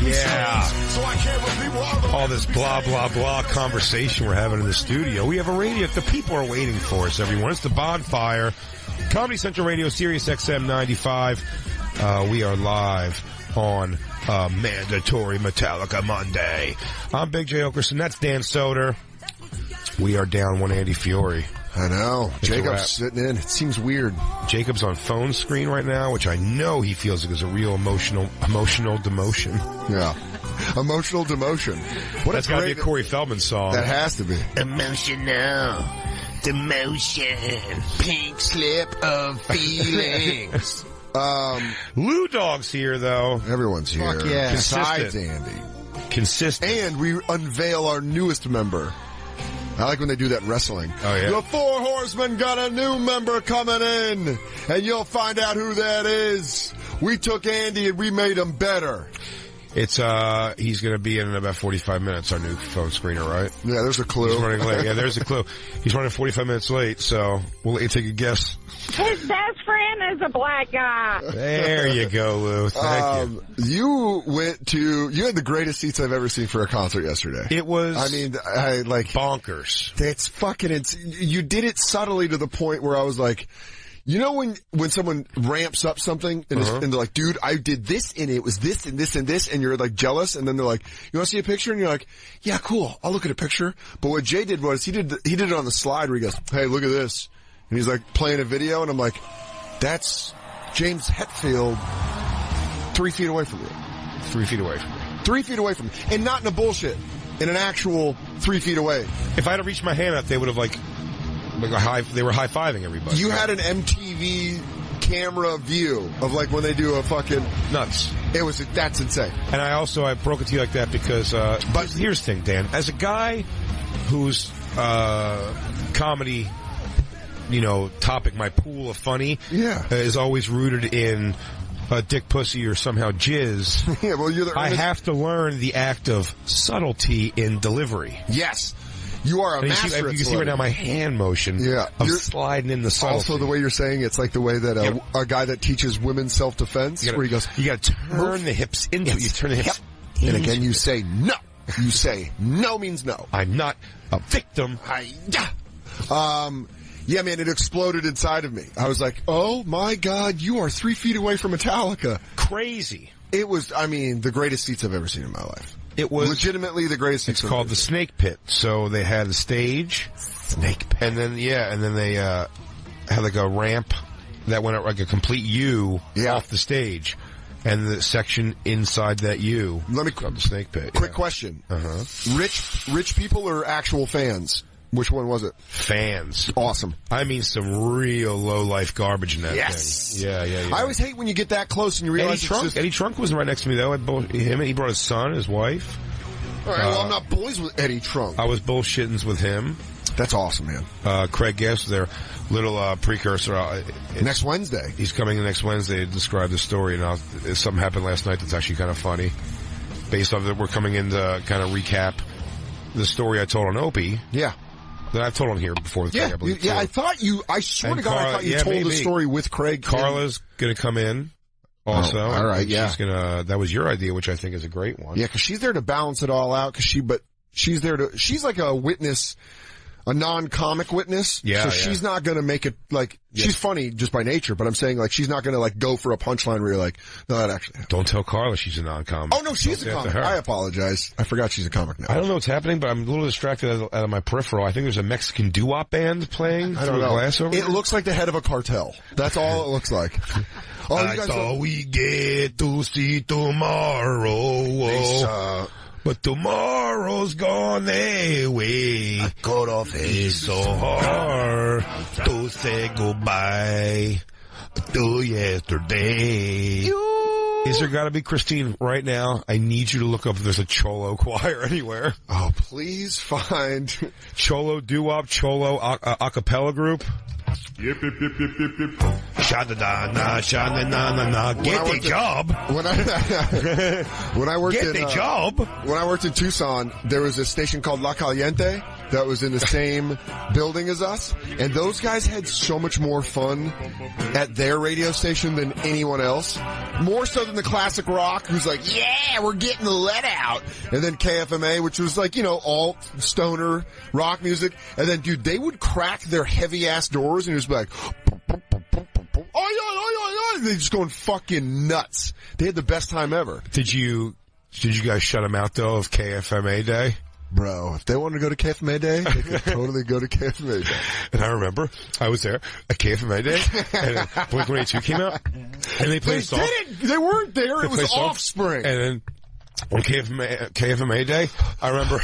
Yeah. All this blah, blah, blah conversation we're having in the studio. We have a radio. The people are waiting for us, everyone. It's the Bonfire. Comedy Central Radio, Sirius XM 95. We are live on Mandatory Metallica Monday. I'm Big J. Okerson. That's Dan Soder. We are down one Andy Fiore. I know. Jacob's sitting in. It seems weird. Jacob's on phone screen right now, which I know he feels like is a real emotional demotion. Yeah. Emotional demotion. That's got to be a Corey Feldman song. That has to be. Emotional demotion. Pink slip of feelings. Lou Dog's here, though. Everyone's here. Fuck yeah. Besides Andy. Consistent. And we unveil our newest member. I like when they do that in wrestling. Oh, yeah. The Four Horsemen got a new member coming in, and you'll find out who that is. We took Andy and we made him better. It's, he's gonna be in about 45 minutes, our new phone screener, right? Yeah, there's a clue. He's running late. Yeah, there's a clue. He's running 45 minutes late, so we'll let you take a guess. His best friend is a black guy. There you go, Lou. Thank you. You had the greatest seats I've ever seen for a concert yesterday. It was, bonkers. That's fucking, you did it subtly to the point where I was like, you know when someone ramps up something and, and they're like, dude, I did this and it was this and this and this, and you're like jealous, and then they're like, you want to see a picture? And you're like, yeah, cool, I'll look at a picture. But what Jay did was he did it on the slide where he goes, hey, look at this. And he's like playing a video, and I'm like, that's James Hetfield 3 feet away from you. 3 feet away from me. 3 feet away from me. And not in a bullshit. In an actual 3 feet away. If I had reached my hand out, they would have they were high-fiving everybody. You had an MTV camera view of like when they do a fucking nuts. That's insane. And I broke it to you like that because, but here's the thing, Dan. As a guy whose, comedy, topic, my pool of funny, is always rooted in dick, pussy, or somehow jizz. Yeah, well, I have to learn the act of subtlety in delivery. Yes. You are a master at You can see right now my hand motion of sliding in the subtlety. Also, the way you're saying it's like the way that a guy that teaches women self-defense, where he goes, you got to turn the hips into it. You turn the hips and again, you say no. You say no means no. I'm not a victim. Yeah, man, it exploded inside of me. I was like, oh my God, you are 3 feet away from Metallica. Crazy. It was, the greatest seats I've ever seen in my life. It was legitimately the greatest seats. It's called the Snake Pit. So they had a stage. Snake Pit. And then they, had like a ramp that went out like a complete U off the stage. And the section inside that U. Called the Snake Pit. Quick question. Rich people or actual fans? Which one was it? Fans. Awesome. I mean, some real low-life garbage in that thing. Yeah. I always hate when you get that close and you realize Eddie Trunk wasn't right next to me, though. He brought his son, his wife. All right, well, I'm not boys with Eddie Trunk. I was bullshitting with him. That's awesome, man. Craig Gass was there. Little precursor. Next Wednesday. He's coming next Wednesday to describe the story. And something happened last night that's actually kind of funny. Based off that, we're coming in to kind of recap the story I told on Opie. Yeah. That I've told on here before. I believe. Yeah, I swear to God, I thought you told the story with Craig. Carla's going to come in also. Oh, all right, yeah. That was your idea, which I think is a great one. Yeah, because she's there to balance it all out, she's like a witness, a non-comic witness. Yeah. So she's not going to make it she's funny just by nature, but I'm saying she's not going to go for a punchline where you're like, no, that actually happened. Don't tell Carla she's a non-comic. Oh no, she's a comic. I apologize. I forgot she's a comic now. I don't know what's happening, but I'm a little distracted out of my peripheral. I think there's a Mexican doo-wop band playing. I don't know. Glass over it looks like the head of a cartel. That's all it looks like. We get to see tomorrow. But tomorrow's gone away. I cut off It's so hard to say goodbye to yesterday. Is there gotta be, Christine, right now, I need you to look up if there's a Cholo choir anywhere. Oh, please find Cholo doo-wop, Cholo a cappella group. Yip. Sha-da-da-na, sha-na-na-na-na. Get the job. When I worked in Tucson, there was a station called La Caliente, that was in the same building as us, and those guys had so much more fun at their radio station than anyone else. More so than the classic rock, who's like, yeah, we're getting the lead out. And then KFMA, which was like, all stoner rock music. And then, dude, they would crack their heavy-ass doors and it was like, they're just going fucking nuts. They had the best time ever. Did you guys shut them out, though, of KFMA Day? Bro, if they wanted to go to KFMA Day, they could totally go to KFMA Day. And I remember I was there at KFMA Day, and then Blink-182 came out, and they played a song. They weren't there. It was Offspring. And then on KFMA Day, I remember.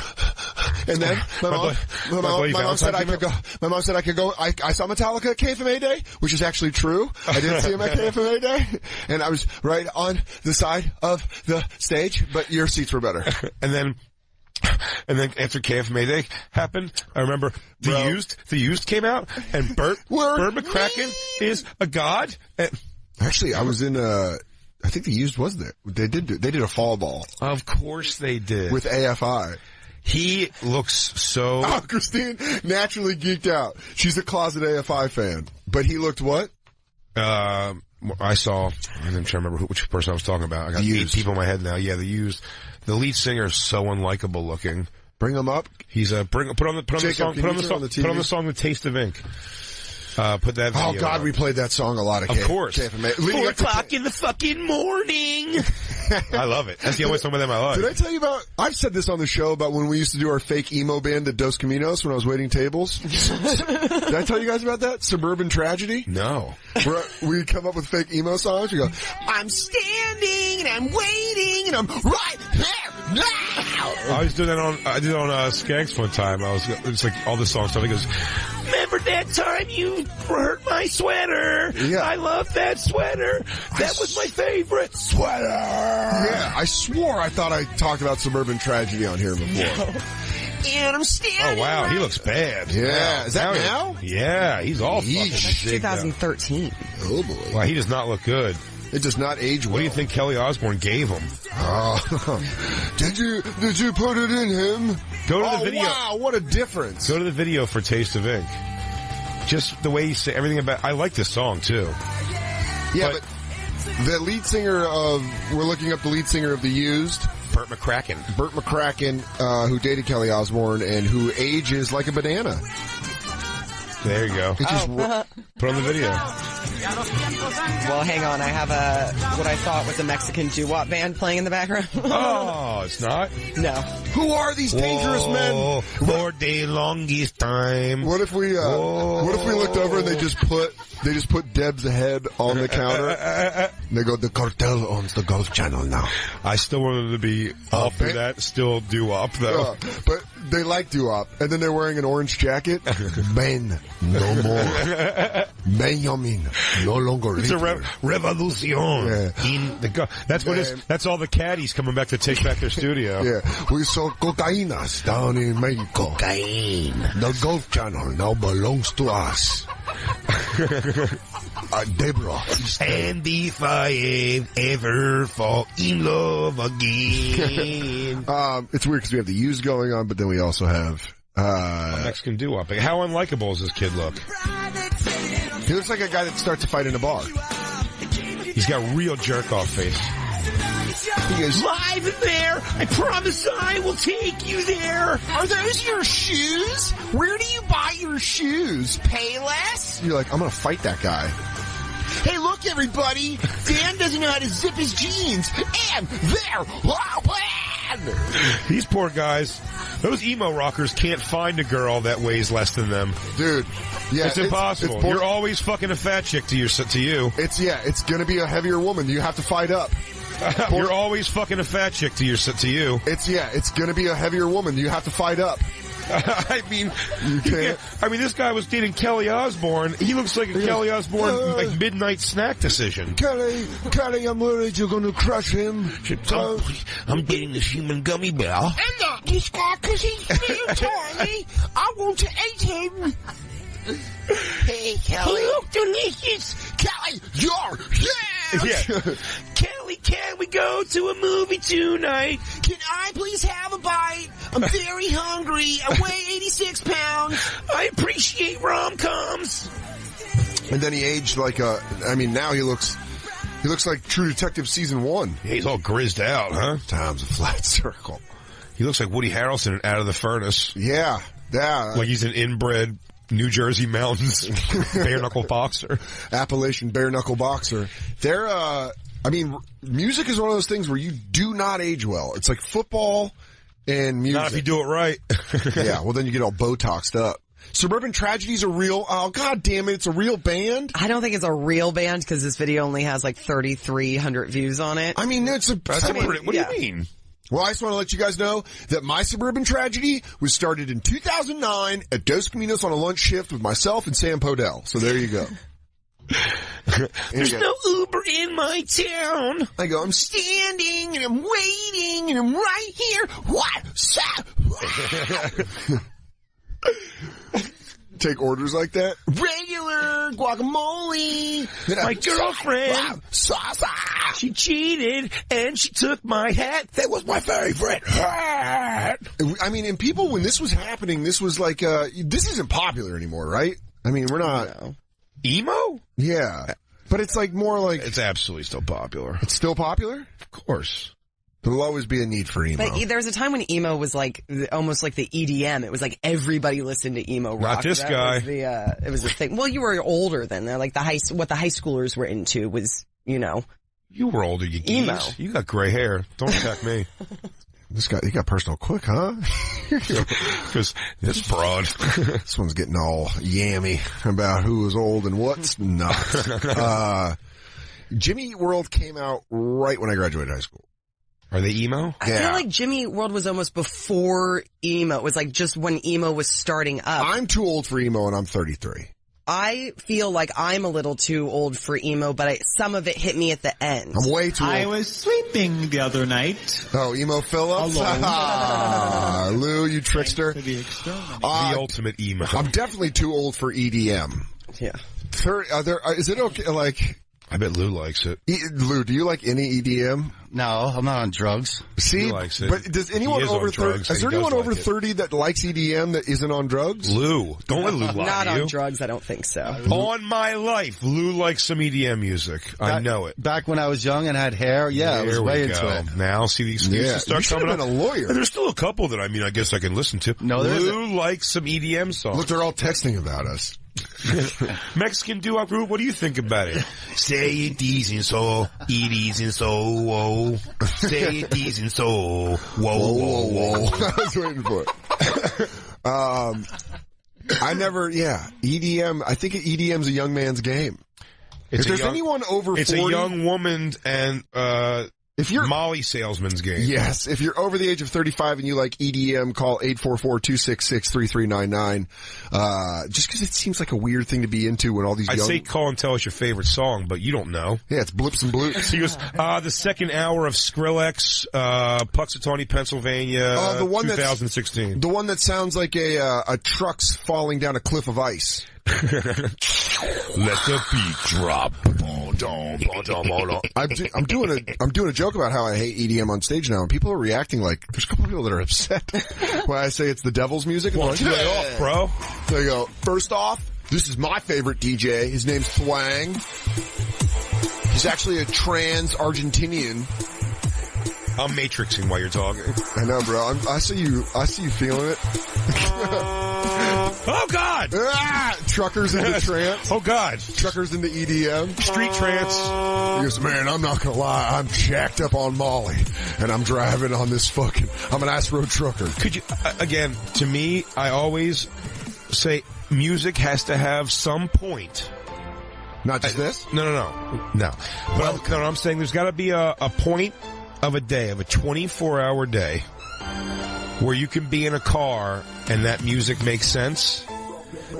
And then my mom said I could go. My mom said I could go. I saw Metallica at KFMA Day, which is actually true. I didn't see him at KFMA Day, and I was right on the side of the stage, but your seats were better. And then after KFMA Day happened, I remember the used came out, and Burt McCracken is a god. And actually, I was in I think the used was there. They did a fall ball. Of course they did. With AFI. He looks so... Oh, Christine naturally geeked out. She's a closet AFI fan. But he looked what? I'm trying to remember which person I was talking about. I got 8 people in my head now. Yeah, the used. The lead singer is so unlikable looking. Bring him up. He's put on the song "The Taste of Ink." Put that video. Oh God, we played that song a lot. Of course. 4 o'clock in the fucking morning. I love it. That's the only song by them I like. Did I tell you about? I've said this on the show about when we used to do our fake emo band at Dos Caminos when I was waiting tables. Did I tell you guys about that? Suburban Tragedy? No. Where we come up with fake emo songs. We go, I'm standing and I'm waiting and I'm right here now. I did it on Skanks one time. It's like all the songs. He goes, remember that time you hurt my sweater? Yeah. I love that sweater. That was my favorite sweater. Yeah, I swore I thought I talked about Suburban Tragedy on here before. No. And I'm standing. Oh wow, he looks bad. Yeah, wow. Is that now? Yeah, he's all fucking big 2013. Oh boy. Wow, he does not look good. It does not age well. What do you think Kelly Osbourne gave him? Did you put it in him? Go to the video. Wow, what a difference. Go to the video for Taste of Ink. Just the way you say everything about. I like this song too. Yeah, but the lead singer we're looking up the lead singer of The Used. Burt McCracken, who dated Kelly Osbourne and who ages like a banana. There you go. It just put on the video. Well, hang on. I have what I thought was a Mexican doo-wop band playing in the background. Oh, it's not? No. Who are these dangerous men? For the longest time. What if we looked over and they just put Deb's head on the counter? And they go, the cartel owns the Golf Channel now. I still wanted to be off for that. Still doo-wop though. But they like doo-wop. And then they're wearing an orange jacket. Ben, no more. Benjamin, no longer. It's a revolution. Yeah. That's all the caddies coming back to take back their studio. Yeah. We saw cocainas down in Mexico. Cocaine. The Golf Channel now belongs to us. Deborah. And if I ever fall in love again. It's weird because we have The Used going on, but then we also have a Mexican doo-wop. How unlikable does this kid look? He looks like a guy that starts a fight in a bar. He's got real jerk-off face. He goes, live in there. I promise I will take you there. Are those your shoes? Where do you buy your shoes? Payless? You're like, I'm going to fight that guy. Hey, look, everybody. Dan doesn't know how to zip his jeans. And they're open. These poor guys, those emo rockers can't find a girl that weighs less than them. Dude. Yeah, it's impossible. You're always fucking a fat chick to you. It's going to be a heavier woman. You have to fight up. You're always fucking a fat chick to you. It's going to be a heavier woman. You have to fight up. I mean, you can't. I mean, this guy was dating Kelly Osbourne. He looks like a Kelly Osbourne like midnight snack decision. Kelly, I'm worried you're going to crush him. I'm dating this human gummy bear. I'm not this guy because he's real tiny. I want to eat him. Hey, Kelly. He looked delicious. Kelly, you're huge. Yeah. Kelly, Can we go to a movie tonight? Can I please have a bite? I'm very hungry. I weigh 86 pounds. I appreciate rom-coms. And then he aged like now he looks like True Detective Season 1. Yeah, he's all grizzed out, huh? Time's a flat circle. He looks like Woody Harrelson Out of the Furnace. Yeah. Like he's an inbred New Jersey Mountains bare-knuckle boxer. Appalachian bare-knuckle boxer. Music is one of those things where you do not age well. It's like football and music. Not if you do it right. Yeah, well then you get all Botoxed up. Suburban Tragedies are real. Oh, God damn it. It's a real band? I don't think it's a real band because this video only has like 3,300 views on it. I mean, what do you mean? Well, I just want to let you guys know that my Suburban Tragedy was started in 2009 at Dos Caminos on a lunch shift with myself and Sam Podell. So there you go. There's no Uber in my town. I go, I'm standing and I'm waiting and I'm right here. What's up? Take orders like that? Regular guacamole. My girlfriend, she cheated and she took my hat. That was my favorite hat. I mean, and people, when this was happening, this was like, this isn't popular anymore, right? I mean, we're not. No. Emo? Yeah. But it's like more like. It's absolutely still popular. It's still popular? Of course. There'll always be a need for emo. But there was a time when emo was like almost like the EDM. It was like everybody listened to emo rock. Not this guy. It was the thing. Well, you were older then. Like what the high schoolers were into was, you know. You were older, you geese. Emo. You got gray hair. Don't attack me. He got personal quick, huh? Because this broad. This one's getting all yammy about who is old and what's not. Jimmy Eat World came out right when I graduated high school. Are they emo? I feel like Jimmy Eat World was almost before emo. It was like just when emo was starting up. I'm too old for emo and I'm 33. I feel like I'm a little too old for emo, but some of it hit me at the end. I'm way too old. I was sleeping the other night. Oh, Emo Phillips? Lou, you trickster. The ultimate emo. I'm definitely too old for EDM. Yeah. Is it okay, like... I bet Lou likes it. Lou, do you like any EDM? No, I'm not on drugs. See, he likes it. But does anyone over 30? Is there anyone over 30 that likes EDM that isn't on drugs? Lou, don't let Lou lie Not to you. on drugs, I don't think so. On my life, Lou likes some EDM music. I know it. Back when I was young and had hair, I was way into it. Now, see the excuses start coming up. You should have been a lawyer. And there's still a couple that I guess I can listen to. No, there isn't. Lou likes some EDM songs. Look, they're all texting about us. Mexican doo-wop group, what do you think about it? Say it easy and so, eat easy and so, whoa. Say it easy and so, whoa, whoa, whoa. I was waiting for it. EDM, I think EDM's a young man's game. If there's anyone over 40... It's a young woman and, if you're Molly salesman's game. Yes. If you're over the age of 35 and you like EDM, call 844-266-3399. Just because it seems like a weird thing to be into when all these I'd say call and tell us your favorite song, but you don't know. Yeah, it's Blips and Bloops. He goes, the second hour of Skrillex, Puxatawny, Pennsylvania, the one 2016. The one that sounds like a truck's falling down a cliff of ice. Let the beat drop. I'm doing a joke about how I hate EDM on stage now, and people are reacting like there's a couple of people that are upset when I say it's the devil's music. And well, lay off, bro. They go, first off, this is my favorite DJ. His name's Thwang. He's actually a trans Argentinian. I'm matrixing while you're talking. I know, bro. I see you feeling it. Oh, God! Truckers into trance. Oh, God. Truckers into EDM. Street trance. He goes, man, I'm not gonna lie. I'm jacked up on Molly. And I'm driving on this I'm an ass road trucker. Could you, again, to me, I always say music has to have some point. Not just this? No. But I'm saying there's gotta be a point of a day, of a 24-hour day, where you can be in a car and that music makes sense,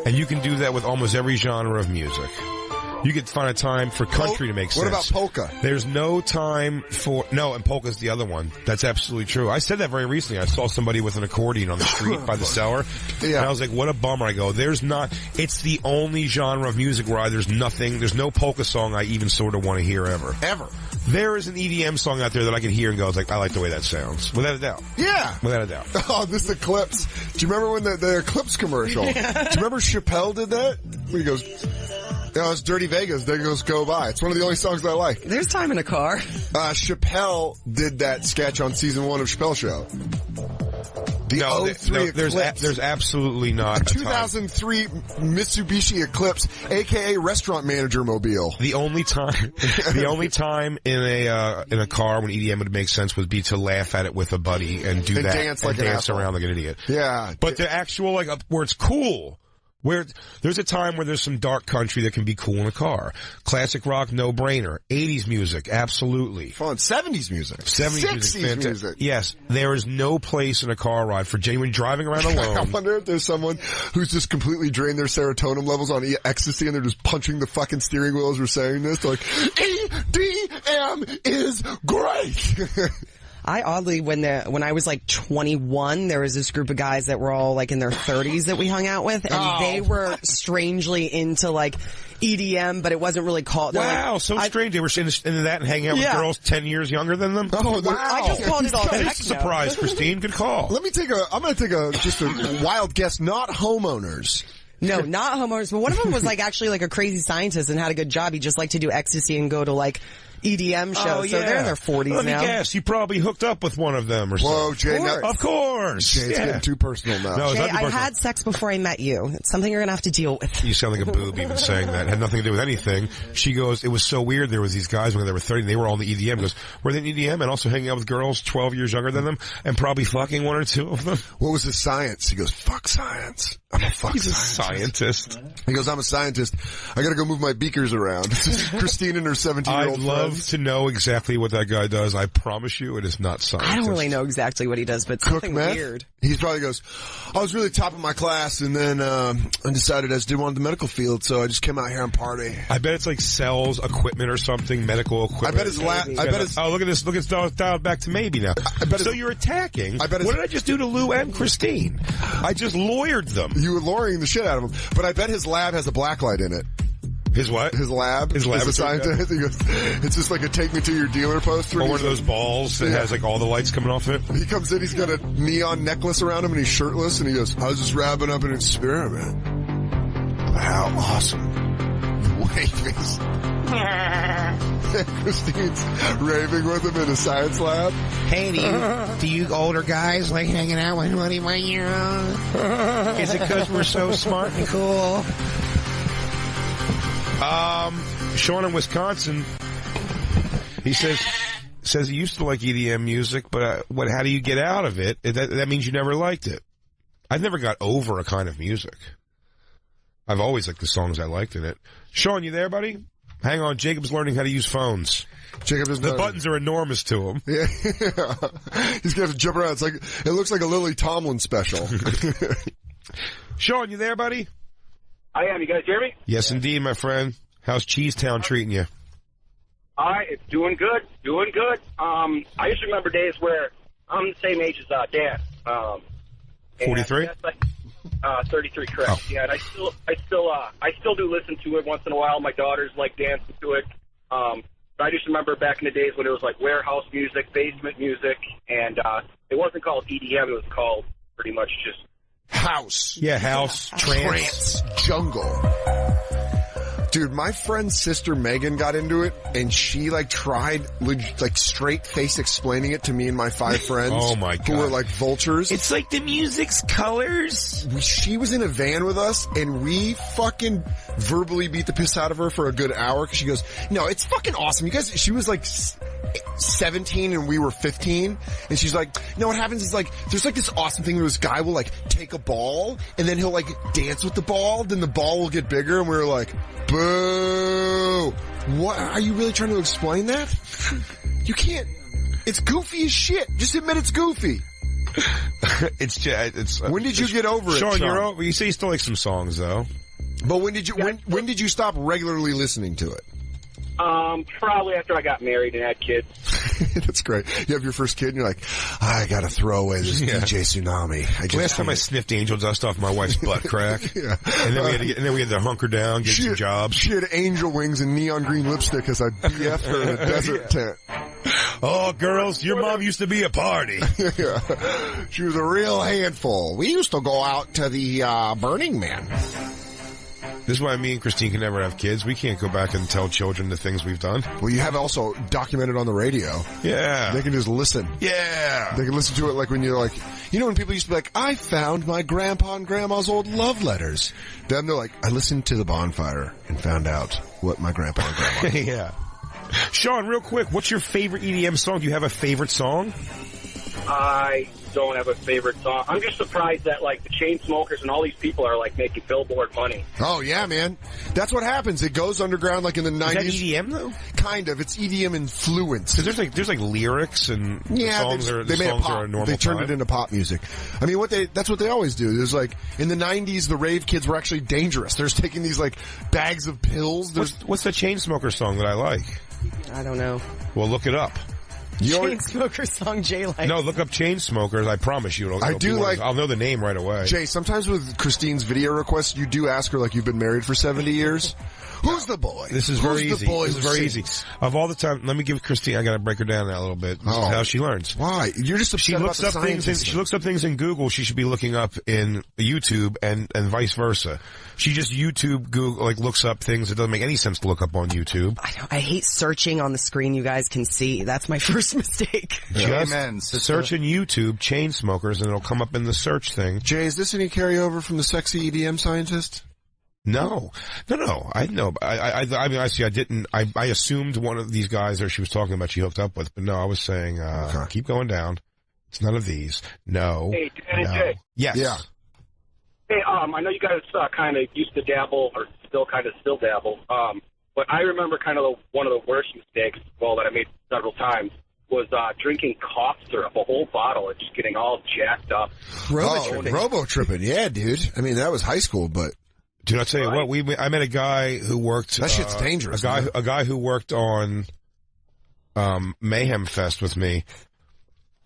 and you can do that with almost every genre of music. You could find a time for country to make sense. What about polka? There's no time for... No, and polka's the other one. That's absolutely true. I said that very recently. I saw somebody with an accordion on the street by the cellar. Yeah. And I was like, what a bummer. I go, there's not... It's the only genre of music where there's no polka song I even sort of want to hear ever. Ever. There is an EDM song out there that I can hear and go, I like the way that sounds. Without a doubt. Yeah. Without a doubt. Oh, this Eclipse. Do you remember when the Eclipse commercial? Yeah. Do you remember Chappelle did that? When he goes, it's Dirty Vegas, there goes Go By. It's one of the only songs that I like. There's Time in a Car. Chappelle did that sketch on season 1 of Chappelle Show. There's absolutely not a 2003 Mitsubishi Eclipse, aka restaurant manager mobile. The only time in a car when EDM would make sense would be to laugh at it with a buddy and do that dance around like an idiot. Yeah. But the actual where it's cool. Where there's a time where there's some dark country that can be cool in a car. Classic rock, no brainer. 80s music, absolutely. Fun. 70s music. 60s music. Yes. There is no place in a car ride for genuine driving around alone. I wonder if there's someone who's just completely drained their serotonin levels on ecstasy and they're just punching the fucking steering wheel as we're saying this. They're like, EDM is great. I oddly, when I was like 21, there was this group of guys that were all like in their 30s that we hung out with, and they were strangely into like EDM, but it wasn't really called. Wow, so strange. They were into that and hanging out with girls 10 years younger than them? Oh, wow. I just called it all techno. Surprise, Christine. Good call. I'm going to take just a wild guess, not homeowners. No, not homeowners, but one of them was like actually like a crazy scientist and had a good job. He just liked to do ecstasy and go to like EDM shows. Oh, yeah. So they're in their 40s now. Let me guess, you probably hooked up with one of them or something. Whoa, Jay. Of course. Jay, it's getting too personal now. No, Jay, I had sex before I met you. It's something you're going to have to deal with. You sound like a boob even saying that. It had nothing to do with anything. She goes, it was so weird. There was these guys when they were 30, and they were all in the EDM. Goes, were they in EDM and also hanging out with girls 12 years younger than them and probably fucking one or two of them? What was his science? He goes, fuck science. I'm a fuck He's scientist. A scientist. He goes, I'm a scientist. I gotta go move my beakers around. Christine and her 17-year-old I'd love to know exactly what that guy does. I promise you it is not scientist. I don't really know exactly what he does, but something weird. He probably goes, I was really top of my class, and then I decided I just didn't want the medical field, so I just came out here and party. I bet it's like sells equipment or something, medical equipment. I bet his oh, look at this. Look, it's dialed back to maybe now. So you're attacking. What did I just do to Lou and Christine? I just lawyered them. You were lawyering the shit out of them. But I bet his lab has a blacklight in it. His what? His lab. His lab is a scientist. He goes, it's just like a take me to your dealer poster. Or one of those balls that has like all the lights coming off it. He comes in, he's got a neon necklace around him and he's shirtless and he goes, I was just wrapping up an experiment. Wow, awesome. Waving. Christine's raving with him in a science lab. Hey, do you older guys like hanging out with 21-year-olds? Is it because we're so smart and cool? Sean in Wisconsin, he says he used to like EDM music, but how do you get out of it? That means you never liked it. I've never got over a kind of music. I've always liked the songs I liked in it. Sean, you there, buddy? Hang on, Jacob's learning how to use phones. The buttons are enormous to him. Yeah. He's gonna have to jump around. It looks like a Lily Tomlin special. Sean, you there, buddy? I am. You guys hear me? Yes, indeed, my friend. How's Cheesetown treating you? It's doing good. Doing good. I just remember days where I'm the same age as Dan. 43? 33, correct. Oh. Yeah, and I still do listen to it once in a while. My daughters like dancing to it. But I just remember back in the days when it was like warehouse music, basement music, and it wasn't called EDM. It was called pretty much just house. Yeah, house, trance, jungle. Dude, my friend's sister Megan got into it, and she tried straight face explaining it to me and my 5 friends. Oh my God. Who were like vultures. It's like the music's colors. She was in a van with us, and we fucking verbally beat the piss out of her for a good hour because she goes, no, it's fucking awesome. You guys, she was like 17 and we were 15, and she's like, no, what happens is there's this awesome thing where this guy will take a ball and then he'll dance with the ball, then the ball will get bigger, and we were like, boo. What? Are you really trying to explain that? You can't. It's goofy as shit. Just admit it's goofy. It's when did you get over it, Sean? You're over. You say you still like some songs though. But when did you stop regularly listening to it? Probably after I got married and had kids. That's great. You have your first kid and you're like, I gotta throw away this DJ Tsunami. Last time I sniffed angel dust off my wife's butt crack. Yeah. And then we had to hunker down, get some jobs. She had angel wings and neon green lipstick as I BF'd her in a desert tent. Oh, girls, your mom used to be a party. Yeah. She was a real handful. We used to go out to the Burning Man. This is why me and Christine can never have kids. We can't go back and tell children the things we've done. Well, you have also documented on the radio. Yeah. They can just listen. Yeah. They can listen to it like when you're like, you know when people used to be like, I found my grandpa and grandma's old love letters. Then they're like, I listened to the Bonfire and found out what my grandpa and grandma. Yeah. Sean, real quick, what's your favorite EDM song? Do you have a favorite song? I don't have a favorite song. I'm just surprised that, like, the Chainsmokers and all these people are, like, making Billboard money. Oh, yeah, man. That's what happens. It goes underground, like, in the 90s. Is that EDM, though? Kind of. It's EDM influence. Because there's lyrics and songs are normal. They turned it into pop music. I mean, that's what they always do. There's, like, in the 90s, the rave kids were actually dangerous. They're just taking these, like, bags of pills. What's the Chainsmokers song that I like? I don't know. Well, look it up. Chainsmokers song Jay likes. No, look up Chainsmokers. I promise you. I'll know the name right away. Jay, sometimes with Christine's video requests, you do ask her like you've been married for 70 years. Who's the boy? This is very easy. This is very easy. Of all the time, let me give Christine, I gotta break her down a little bit. This is how she learns. Why? You're just upset about the science. She looks up things in Google she should be looking up in YouTube and vice versa. She just Google, looks up things that doesn't make any sense to look up on YouTube. I hate searching on the screen you guys can see. That's my first mistake. Amen. Search in YouTube, Chainsmokers, and it'll come up in the search thing. Jay, is this any carryover from the sexy EDM scientist? No. I know. I assumed one of these guys she was talking about she hooked up with, but no, I was saying, keep going down. It's none of these. No. Hey, Dan and Jay. Yes. Yeah. Hey, I know you guys kind of used to dabble, or still dabble, but I remember one of the worst mistakes, that I made several times, was drinking cough syrup, a whole bottle, and just getting all jacked up. Robo-tripping, yeah, dude. I mean, that was high school, but... Dude, I'll tell you what, I met a guy who worked... That shit's dangerous. A guy who worked on Mayhem Fest with me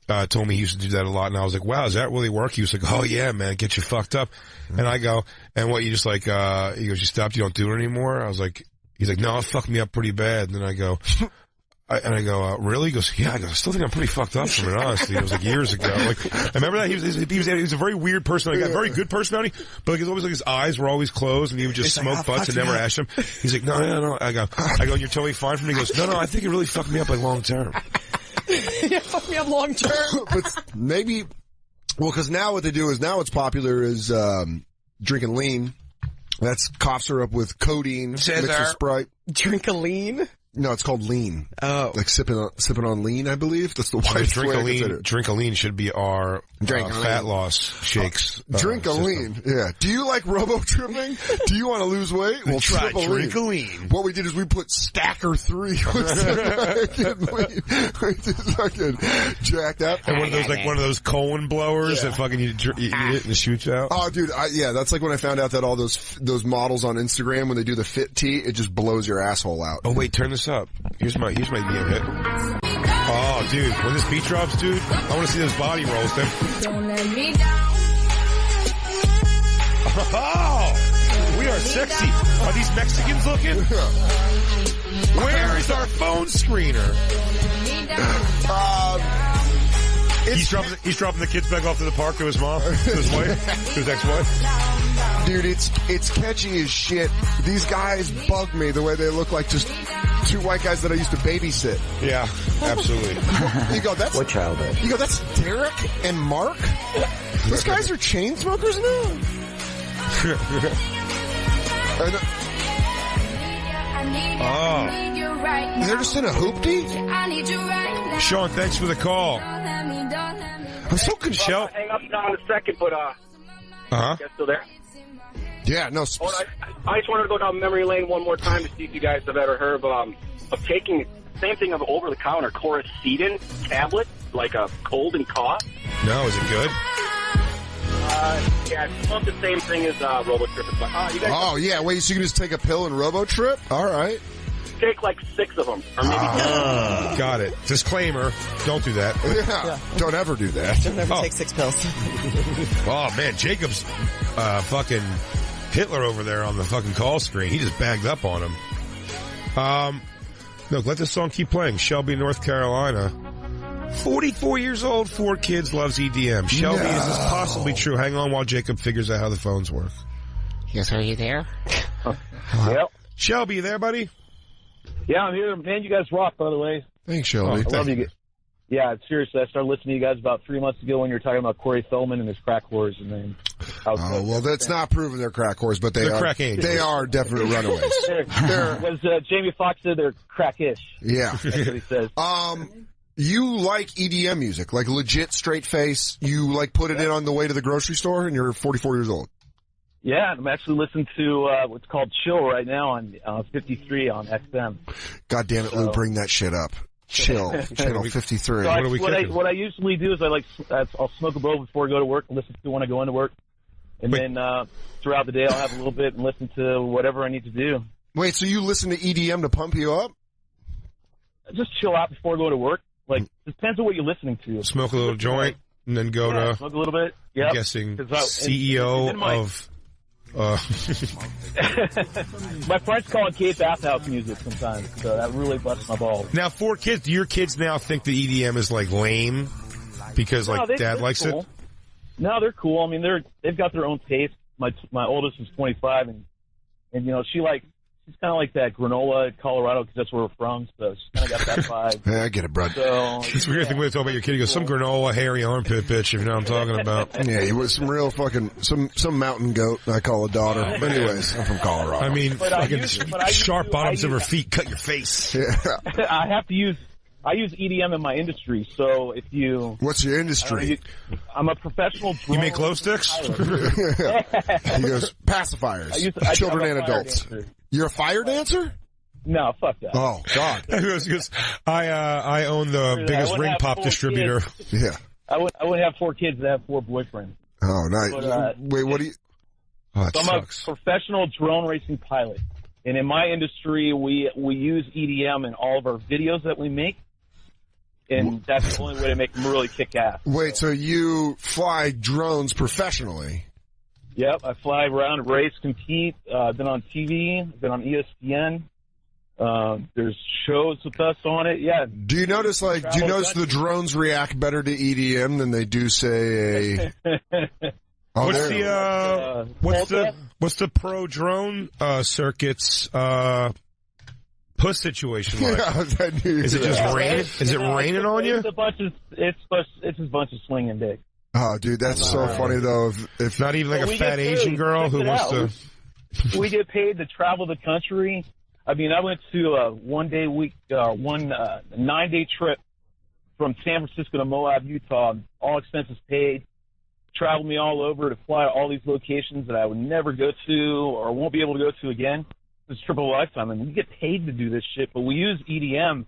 told me he used to do that a lot, and I was like, wow, does that really work? He was like, oh yeah, man, get you fucked up. Mm-hmm. And I go, and what, you just he goes, you stopped, you don't do it anymore? I was like, he's like, no, it fucked me up pretty bad. And then I go... really? He goes, yeah. I still think I'm pretty fucked up from it, honestly. It was years ago. I remember that he was a very weird person. He got a very good personality, but it was always his eyes were always closed, and he would just smoke butts and never ash them. He's like, no. I go, you're totally fine for me. He goes, no, I think it really fucked me up long term. Yeah, fucked me up long term. But maybe, because now what they do is now what's popular is drinking lean. That's cough syrup with codeine mixed with Sprite. Drink a lean? No, it's called lean. Oh. Like sipping on lean, I believe. That's the widest way to consider it. Drink a lean should be our fat loss shakes. Drink a lean. Yeah. Do you like robo-tripping? Do you want to lose weight? Well, try drink a lean. What we did is we put Stacker 3 with we just fucking jacked up. And one of those Cohen blowers that fucking you eat it and it shoots out. Oh, dude, that's like when I found out that all those models on Instagram, when they do the fit tee, it just blows your asshole out. Oh wait, turn this up. Here's my DM hit. Oh, dude, when this beat drops, dude, I want to see those body rolls, then. Don't let me down. Oh, we are sexy. Are these Mexicans looking? Where is our phone screener? He's dropping the kids back off to the park to his mom, to his wife, to his ex-wife. Dude, it's catchy as shit. These guys bug me the way they look like just two white guys that I used to babysit. Yeah, absolutely. You go, that's what childhood? You go, that's Derek and Mark. Those guys are chain smokers now. Oh, they're just in a hoopty. Sean, thanks for the call. I'm so confused. I'll hang up now in a second, but you guys still there? Yeah, no. I just wanted to go down memory lane one more time to see if you guys have ever heard of taking the same thing of over-the-counter Chloracetine tablet, like a cold and cough. No, is it good? Yeah, it's not the same thing as RoboTrip. You guys yeah. Wait, so you can just take a pill and RoboTrip? All right. take like 6 of them, or maybe 10. Got it. Disclaimer, don't do that. Yeah. Don't ever do that. Don't ever take 6 pills. Oh, man, Jacob's fucking Hitler over there on the fucking call screen. He just bagged up on him. Look, let this song keep playing. Shelby, North Carolina. 44 years old, 4 kids, loves EDM. Shelby, is this possibly true? Hang on while Jacob figures out how the phones work. Yes, are you there? Yep. Shelby, you there, buddy? Yeah, I'm here. Man, you guys rock, by the way. Thanks, Shelby. I love you. Yeah, seriously, I started listening to you guys about 3 months ago when you were talking about Corey Feldman and his crack whores, and then. Well, that's not proven they're crack whores, but they're crack angels. They are definite runaways. As Jamie Foxx said, they're crackish. Yeah, that's what he says. You like EDM music, like legit straight face. You like put it in on the way to the grocery store, and you're 44 years old. Yeah, I'm actually listening to what's called Chill right now on 53 on XM. God damn it, Lou, bring that shit up. Chill, channel 53. So what I usually do is I'll smoke a bowl before I go to work and listen to it when I go into work. And then throughout the day I'll have a little bit and listen to whatever I need to do. Wait, so you listen to EDM to pump you up? Just chill out before I go to work. Like, it depends on what you're listening to. Smoke a little joint and then go to, smoke a little bit. Yep. I'm guessing, CEO of... My friends call it gay bathhouse music sometimes, so that really busts my balls. Now, 4 kids, do your kids now think that EDM is, like, lame because, Dad likes cool. it? No, they're cool. I mean, they've got their own taste. My oldest is 25, and you know, she's kind of like that granola in Colorado because that's where we're from, so she's kind of got that vibe. Yeah, I get it, bro. So, it's weird thing when they talk about your kid. He goes, some granola, hairy armpit bitch, if you know what I'm talking about. Yeah, he was some real fucking, some mountain goat, I call a daughter. But anyways, I'm from Colorado. I mean, sharp bottoms of her feet, cut your face. Yeah. I use EDM in my industry, so if you... What's your industry? I'm a professional drone. You make glow sticks? He goes, pacifiers, children and adults. You're a fire dancer? No, fuck that. Oh, God. I own the biggest ring pop distributor. Yeah. I wouldn't have 4 kids that have 4 boyfriends. Oh, nice. But, wait, what do you... Oh, so I'm a professional drone racing pilot. And in my industry, we use EDM in all of our videos that we make. And that's the only way to make them really kick ass. Wait, so you fly drones professionally? Yep, I fly around, race, compete. I've been on TV, been on ESPN. There's shows with us on it. Yeah. Do you notice the drones react better to EDM than they do, say, what's the pro drone circuits puss situation like? Is it just raining? Is it raining on you? It's just a bunch of swinging dicks. Oh, dude, that's so funny though. If not even like a fat Asian girl who wants to. We get paid to travel the country. I mean, I went to a 1-day week, 9-day trip from San Francisco to Moab, Utah. All expenses paid. Traveled me all over to fly to all these locations that I would never go to or won't be able to go to again. It's a trip of a lifetime, and we get paid to do this shit, but we use EDM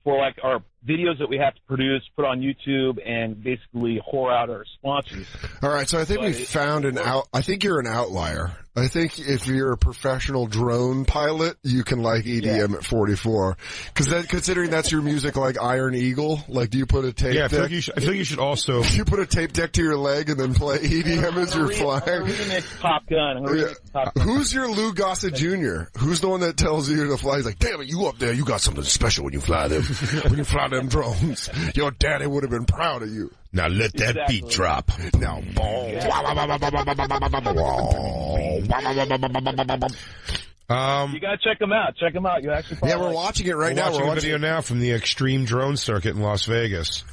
for like our videos that we have to produce, put on YouTube, and basically whore out our sponsors. All right, so I think we found I think you're an outlier. I think if you're a professional drone pilot, you can like EDM at 44. Because considering that's your music, like Iron Eagle, like do you put a tape deck? I feel like you should also... You put a tape deck to your leg and then play EDM as you're flying? I'm going to remix Top Gun. Who's your Lou Gossett Jr.? Who's the one that tells you to fly? He's like, damn it, you up there, you got something special when you fly them. When you fly them drones. Your daddy would have been proud of you. Now let that beat drop. Now, boom. You gotta check them out. Check them out. You actually. We're watching it right now. We're watching a video now from the Extreme Drone Circuit in Las Vegas.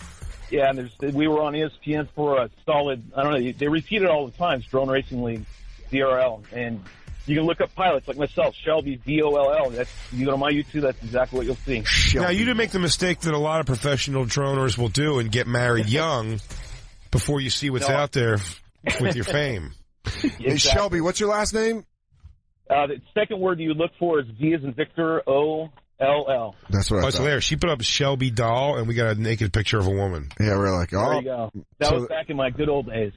Yeah, and we were on ESPN for a solid. I don't know. They repeat it all the time. It's Drone Racing League, DRL, and you can look up pilots like myself, Shelby DOLL. You go to my YouTube. That's exactly what you'll see. Now, you didn't make the mistake that a lot of professional droners will do and get married young before you see what's out there with your fame. Exactly. Hey, Shelby, what's your last name? The second word you look for is V as in Victor, O-L-L. That's what I thought. So there, she put up Shelby doll, and we got a naked picture of a woman. Yeah, we're like, There you go. That was back in my good old days.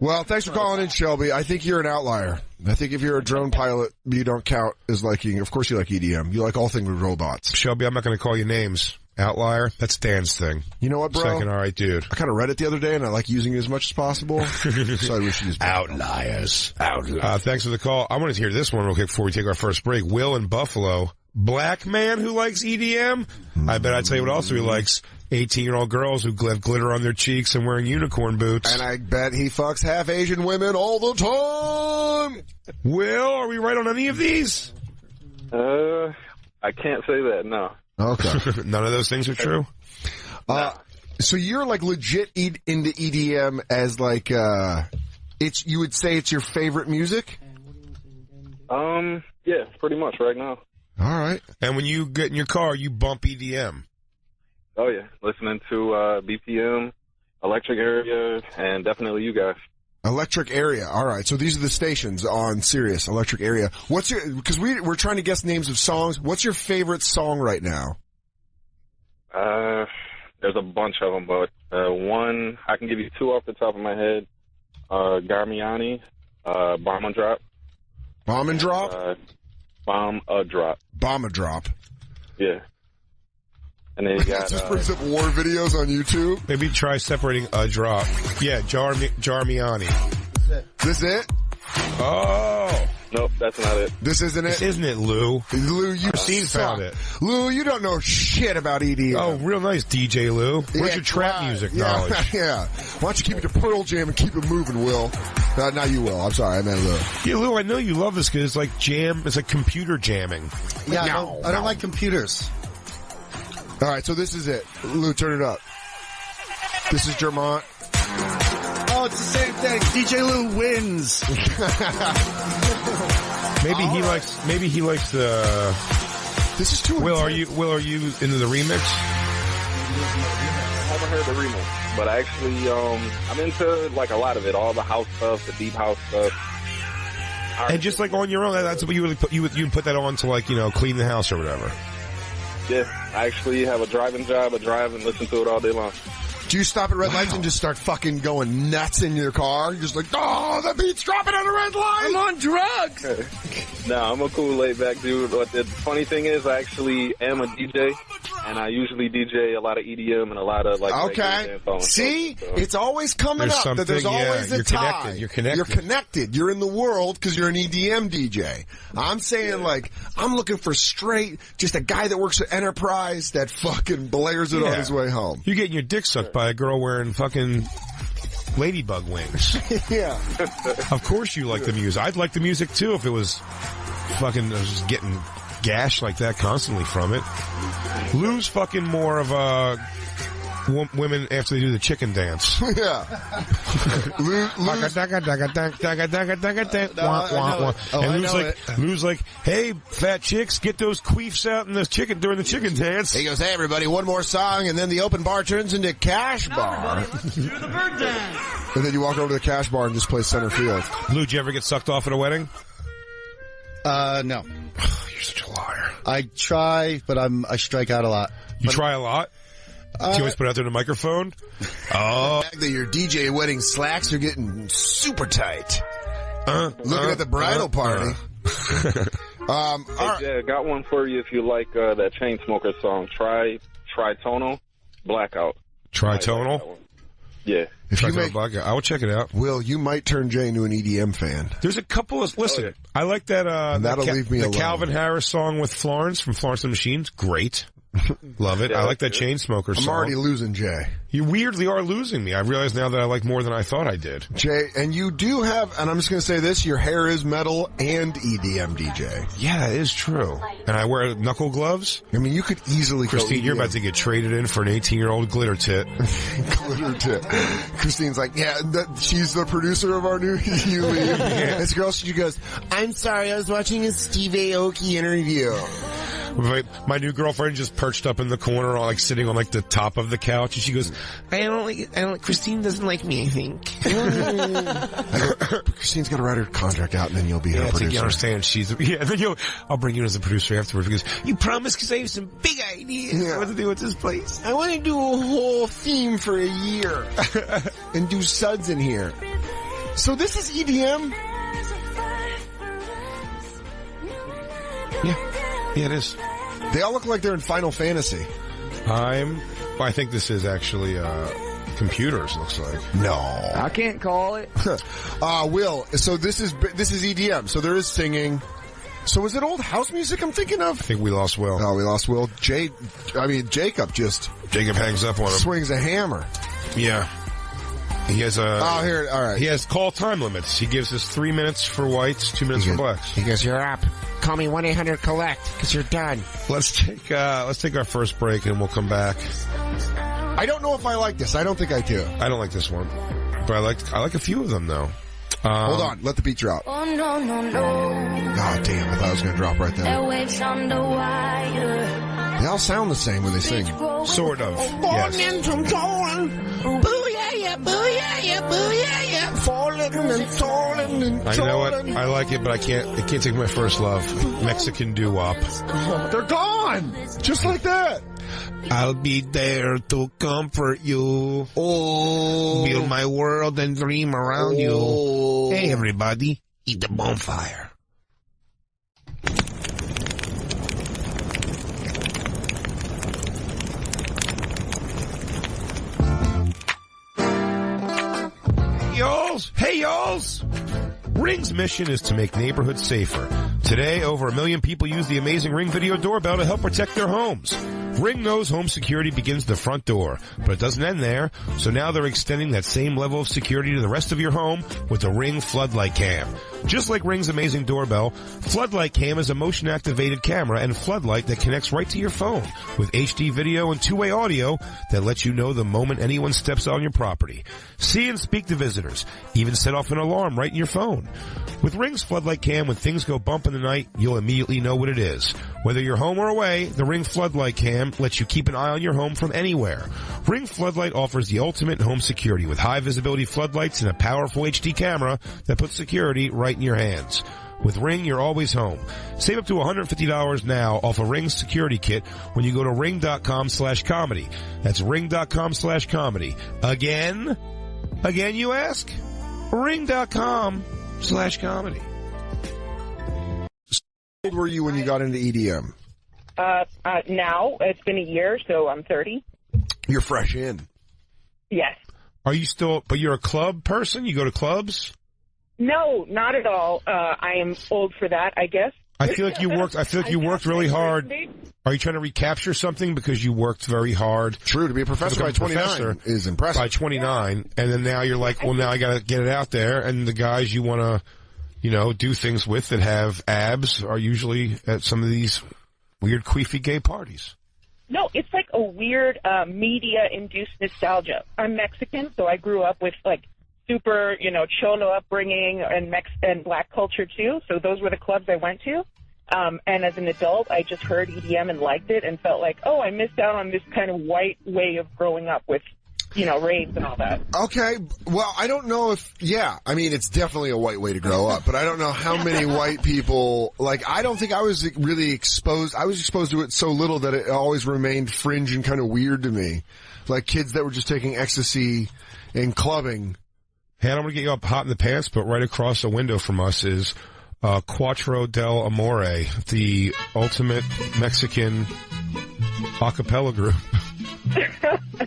Well, thanks for calling in, Shelby. I think you're an outlier. I think if you're a drone pilot, you don't count as liking. Of course, you like EDM. You like all things with robots. Shelby, I'm not going to call you names. Outlier? That's Dan's thing. You know what, bro? Second, all right, dude. I kind of read it the other day, and I like using it as much as possible. So I wish you just Outliers. Thanks for the call. I want to hear this one real quick before we take our first break. Will in Buffalo. Black man who likes EDM? I bet I'd tell you what also he likes. 18-year-old girls who have glitter on their cheeks and wearing unicorn boots. And I bet he fucks half Asian women all the time. Will, are we right on any of these? I can't say that, no. Okay. None of those things are true? So you're like legit into EDM as like, you would say it's your favorite music? Yeah, pretty much right now. All right. And when you get in your car, you bump EDM? Oh, yeah. Listening to BPM, Electric Area, and definitely you guys. Electric Area. All right. So these are the stations on Sirius, Electric Area. Because we're trying to guess names of songs. What's your favorite song right now? There's a bunch of them, but one, I can give you two off the top of my head. Garmiani, Bomb and Drop. Bomb and Drop? Bomb a Drop. Bomb a Drop. Yeah. And then you got... Just brings up war videos on YouTube. Maybe try separating a drop. Yeah, Jarmiani. This it? Oh. Nope, that's not it. This isn't it? This isn't it, Lou. Lou, you Christine found it. Lou, you don't know shit about EDM. Oh, real nice, DJ Lou. Where's your trap music knowledge? Yeah. Why don't you keep it to Pearl Jam and keep it moving, Will? Not you, Will. I'm sorry, I meant Lou. Yeah, Lou, I know you love this because it's like it's like computer jamming. Yeah, I don't like computers. All right, so this is it. Lou, turn it up. This is Germont. Oh, it's the same thing. DJ Lou wins. Maybe he likes the... This is too Will, are you into the remix? I haven't heard the remix, but actually, I'm into like a lot of it. All the house stuff, the deep house stuff. And just like on your own, that's what you would put. You would put that on to like clean the house or whatever. Yeah, I actually have a driving job. I drive and listen to it all day long. Do you stop at red lights and just start fucking going nuts in your car? You're just like, oh, the beat's dropping at a red light. I'm on drugs. No, I'm a cool laid back dude. But the funny thing is, I actually am a DJ, and I usually DJ a lot of EDM and a lot of like. Okay. See, so. It's always coming there's up that there's always a tie. You're connected. You're connected. You're in the world because you're an EDM DJ. I'm saying I'm looking for straight, just a guy that works at Enterprise that fucking blares it on his way home. You're getting your dick sucked by a girl wearing fucking ladybug wings. Yeah. Of course you like the music. I'd like the music too if it was fucking just getting gashed like that constantly from it. Lou's fucking more of a women after they do the chicken dance. Yeah. Lou's like, hey, fat chicks, get those queefs out in the chicken during the chicken dance. He goes, hey everybody, one more song, and then the open bar turns into cash bar. Do the bird dance. And then you walk over to the cash bar and just play center field. Lou, did you ever get sucked off at a wedding? No. You're such a liar. I try, but I strike out a lot. You try a lot? Do you always put it out there in the microphone? Oh. That your DJ wedding slacks are getting super tight. Looking at the bridal party. Hey, I got one for you if you like that Chainsmokers song. Tritonal Blackout. Tritonal? Yeah. I will check it out. Will, you might turn Jay into an EDM fan. There's a couple of... Listen, I like that... leave me alone. The Calvin Harris song with Florence from Florence and the Machines. Great. Love it. Yeah, I like that Chainsmokers song. I'm already losing Jay. You weirdly are losing me. I realize now that I like more than I thought I did. Jay, and you do have, and I'm just going to say this, your hair is metal and EDM DJ. Yeah, that is true. And I wear knuckle gloves. I mean, you could easily Christine, you're about to get traded in for an 18-year-old glitter tit. Glitter tit. Christine's like, yeah, she's the producer of our new You Leave. Yeah. This girl, she goes, I'm sorry, I was watching a Steve Aoki interview. My new girlfriend just perched up in the corner, like sitting on like the top of the couch, and she goes, I don't Christine doesn't like me, I think. Christine's got to write her contract out, and then you'll be her producer. You understand? Then I'll bring you as a producer afterwards, because you promised, because I have some big ideas what to do with this place. I want to do a whole theme for a year and do suds in here. So this is EDM? Yeah, it is. They all look like they're in Final Fantasy. I think this is actually computers. Looks like. No, I can't call it. Will. So this is EDM. So there is singing. So is it old house music I'm thinking of? I think we lost Will. Oh, we lost Will. Jacob hangs up on him. Swings a hammer. Yeah. He has all right. He has call time limits. He gives us 3 minutes for whites, 2 minutes for blacks. He goes, "You're up. Call me 1-800-COLLECT because you're done." Let's take our first break and we'll come back. I don't know if I like this. I don't think I do. I don't like this one, but I like a few of them though. Hold on, let the beat drop. Oh no, no, no. Oh damn, I thought it was gonna drop right there. Airwaves on the wire. They all sound the same when they sing. Sort of. Yes. I know what? I like it, but I can't take my first love. Mexican doo-wop. They're gone! Just like that. I'll be there to comfort you. Oh. Build my world and dream around you. Hey, everybody. Eat the bonfire. Hey, y'alls! Ring's mission is to make neighborhoods safer. Today, over 1 million people use the amazing Ring video doorbell to help protect their homes. Ring knows home security begins at the front door, but it doesn't end there, so now they're extending that same level of security to the rest of your home with the Ring Floodlight Cam. Just like Ring's amazing doorbell, Floodlight Cam is a motion-activated camera and floodlight that connects right to your phone with HD video and two-way audio that lets you know the moment anyone steps on your property. See and speak to visitors, even set off an alarm right in your phone. With Ring's Floodlight Cam, when things go bump in the night, you'll immediately know what it is. Whether you're home or away, the Ring Floodlight Cam lets you keep an eye on your home from anywhere. Ring Floodlight offers the ultimate home security with high visibility floodlights and a powerful HD camera that puts security right in your hands. With Ring, you're always home. Save up to $150 now off a Ring security kit when you go to ring.com/comedy. That's ring.com/comedy. Again, you ask? ring.com/comedy. How old were you when you got into EDM? Now, it's been a year, so I'm 30. You're fresh in. Yes. Are you still, but you're a club person? You go to clubs? No, not at all. I am old for that, I guess. I feel like you worked really hard. Are you trying to recapture something because you worked very hard? True, to be a professor by 29 is impressive. By 29, and then now you're like, well, now I gotta get it out there, and the guys you wanna, do things with that have abs are usually at some of these weird queefy gay parties. No, it's like a weird media-induced nostalgia. I'm Mexican, so I grew up with like super, cholo upbringing and black culture too. So those were the clubs I went to. And as an adult, I just heard EDM and liked it and felt like, oh, I missed out on this kind of white way of growing up with, raves and all that. Okay. Well, I don't know if, it's definitely a white way to grow up, but I don't know how many white people, I don't think I was really exposed. I was exposed to it so little that it always remained fringe and kind of weird to me. Like kids that were just taking ecstasy and clubbing. Hey, I don't want to get you up hot in the pants, but right across the window from us is Quattro del Amore, the ultimate Mexican a cappella group.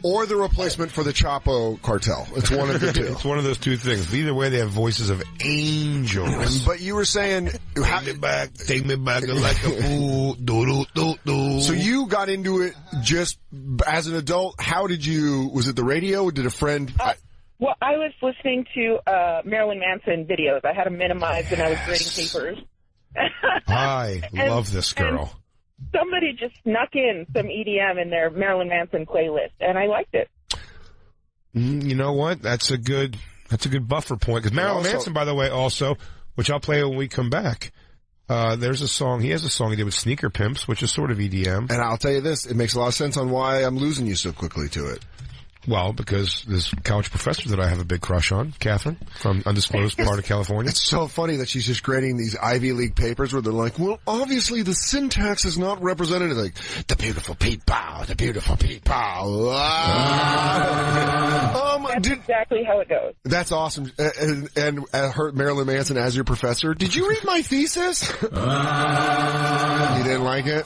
Or the replacement for the Chapo cartel. It's one of the two. It's one of those two things. Either way, they have voices of angels. But you were saying... Take me back like a fool. Do. So you got into it just as an adult. How did you... Was it the radio? Did a friend... Well, I was listening to Marilyn Manson videos. I had them minimized and I was grading papers. I love this girl. Somebody just snuck in some EDM in their Marilyn Manson playlist, and I liked it. You know what? That's a good buffer point. Because Marilyn Manson, by the way, also, which I'll play when we come back, there's a song, he has a song he did with Sneaker Pimps, which is sort of EDM. And I'll tell you this, it makes a lot of sense on why I'm losing you so quickly to it. Well, because this college professor that I have a big crush on, Catherine, from undisclosed part of California. It's so funny that she's just grading these Ivy League papers where they're like, well, obviously the syntax is not representative. Like, the beautiful people, the beautiful people. That's exactly how it goes. That's awesome. And Marilyn Manson as your professor. Did you read my thesis? You didn't like it?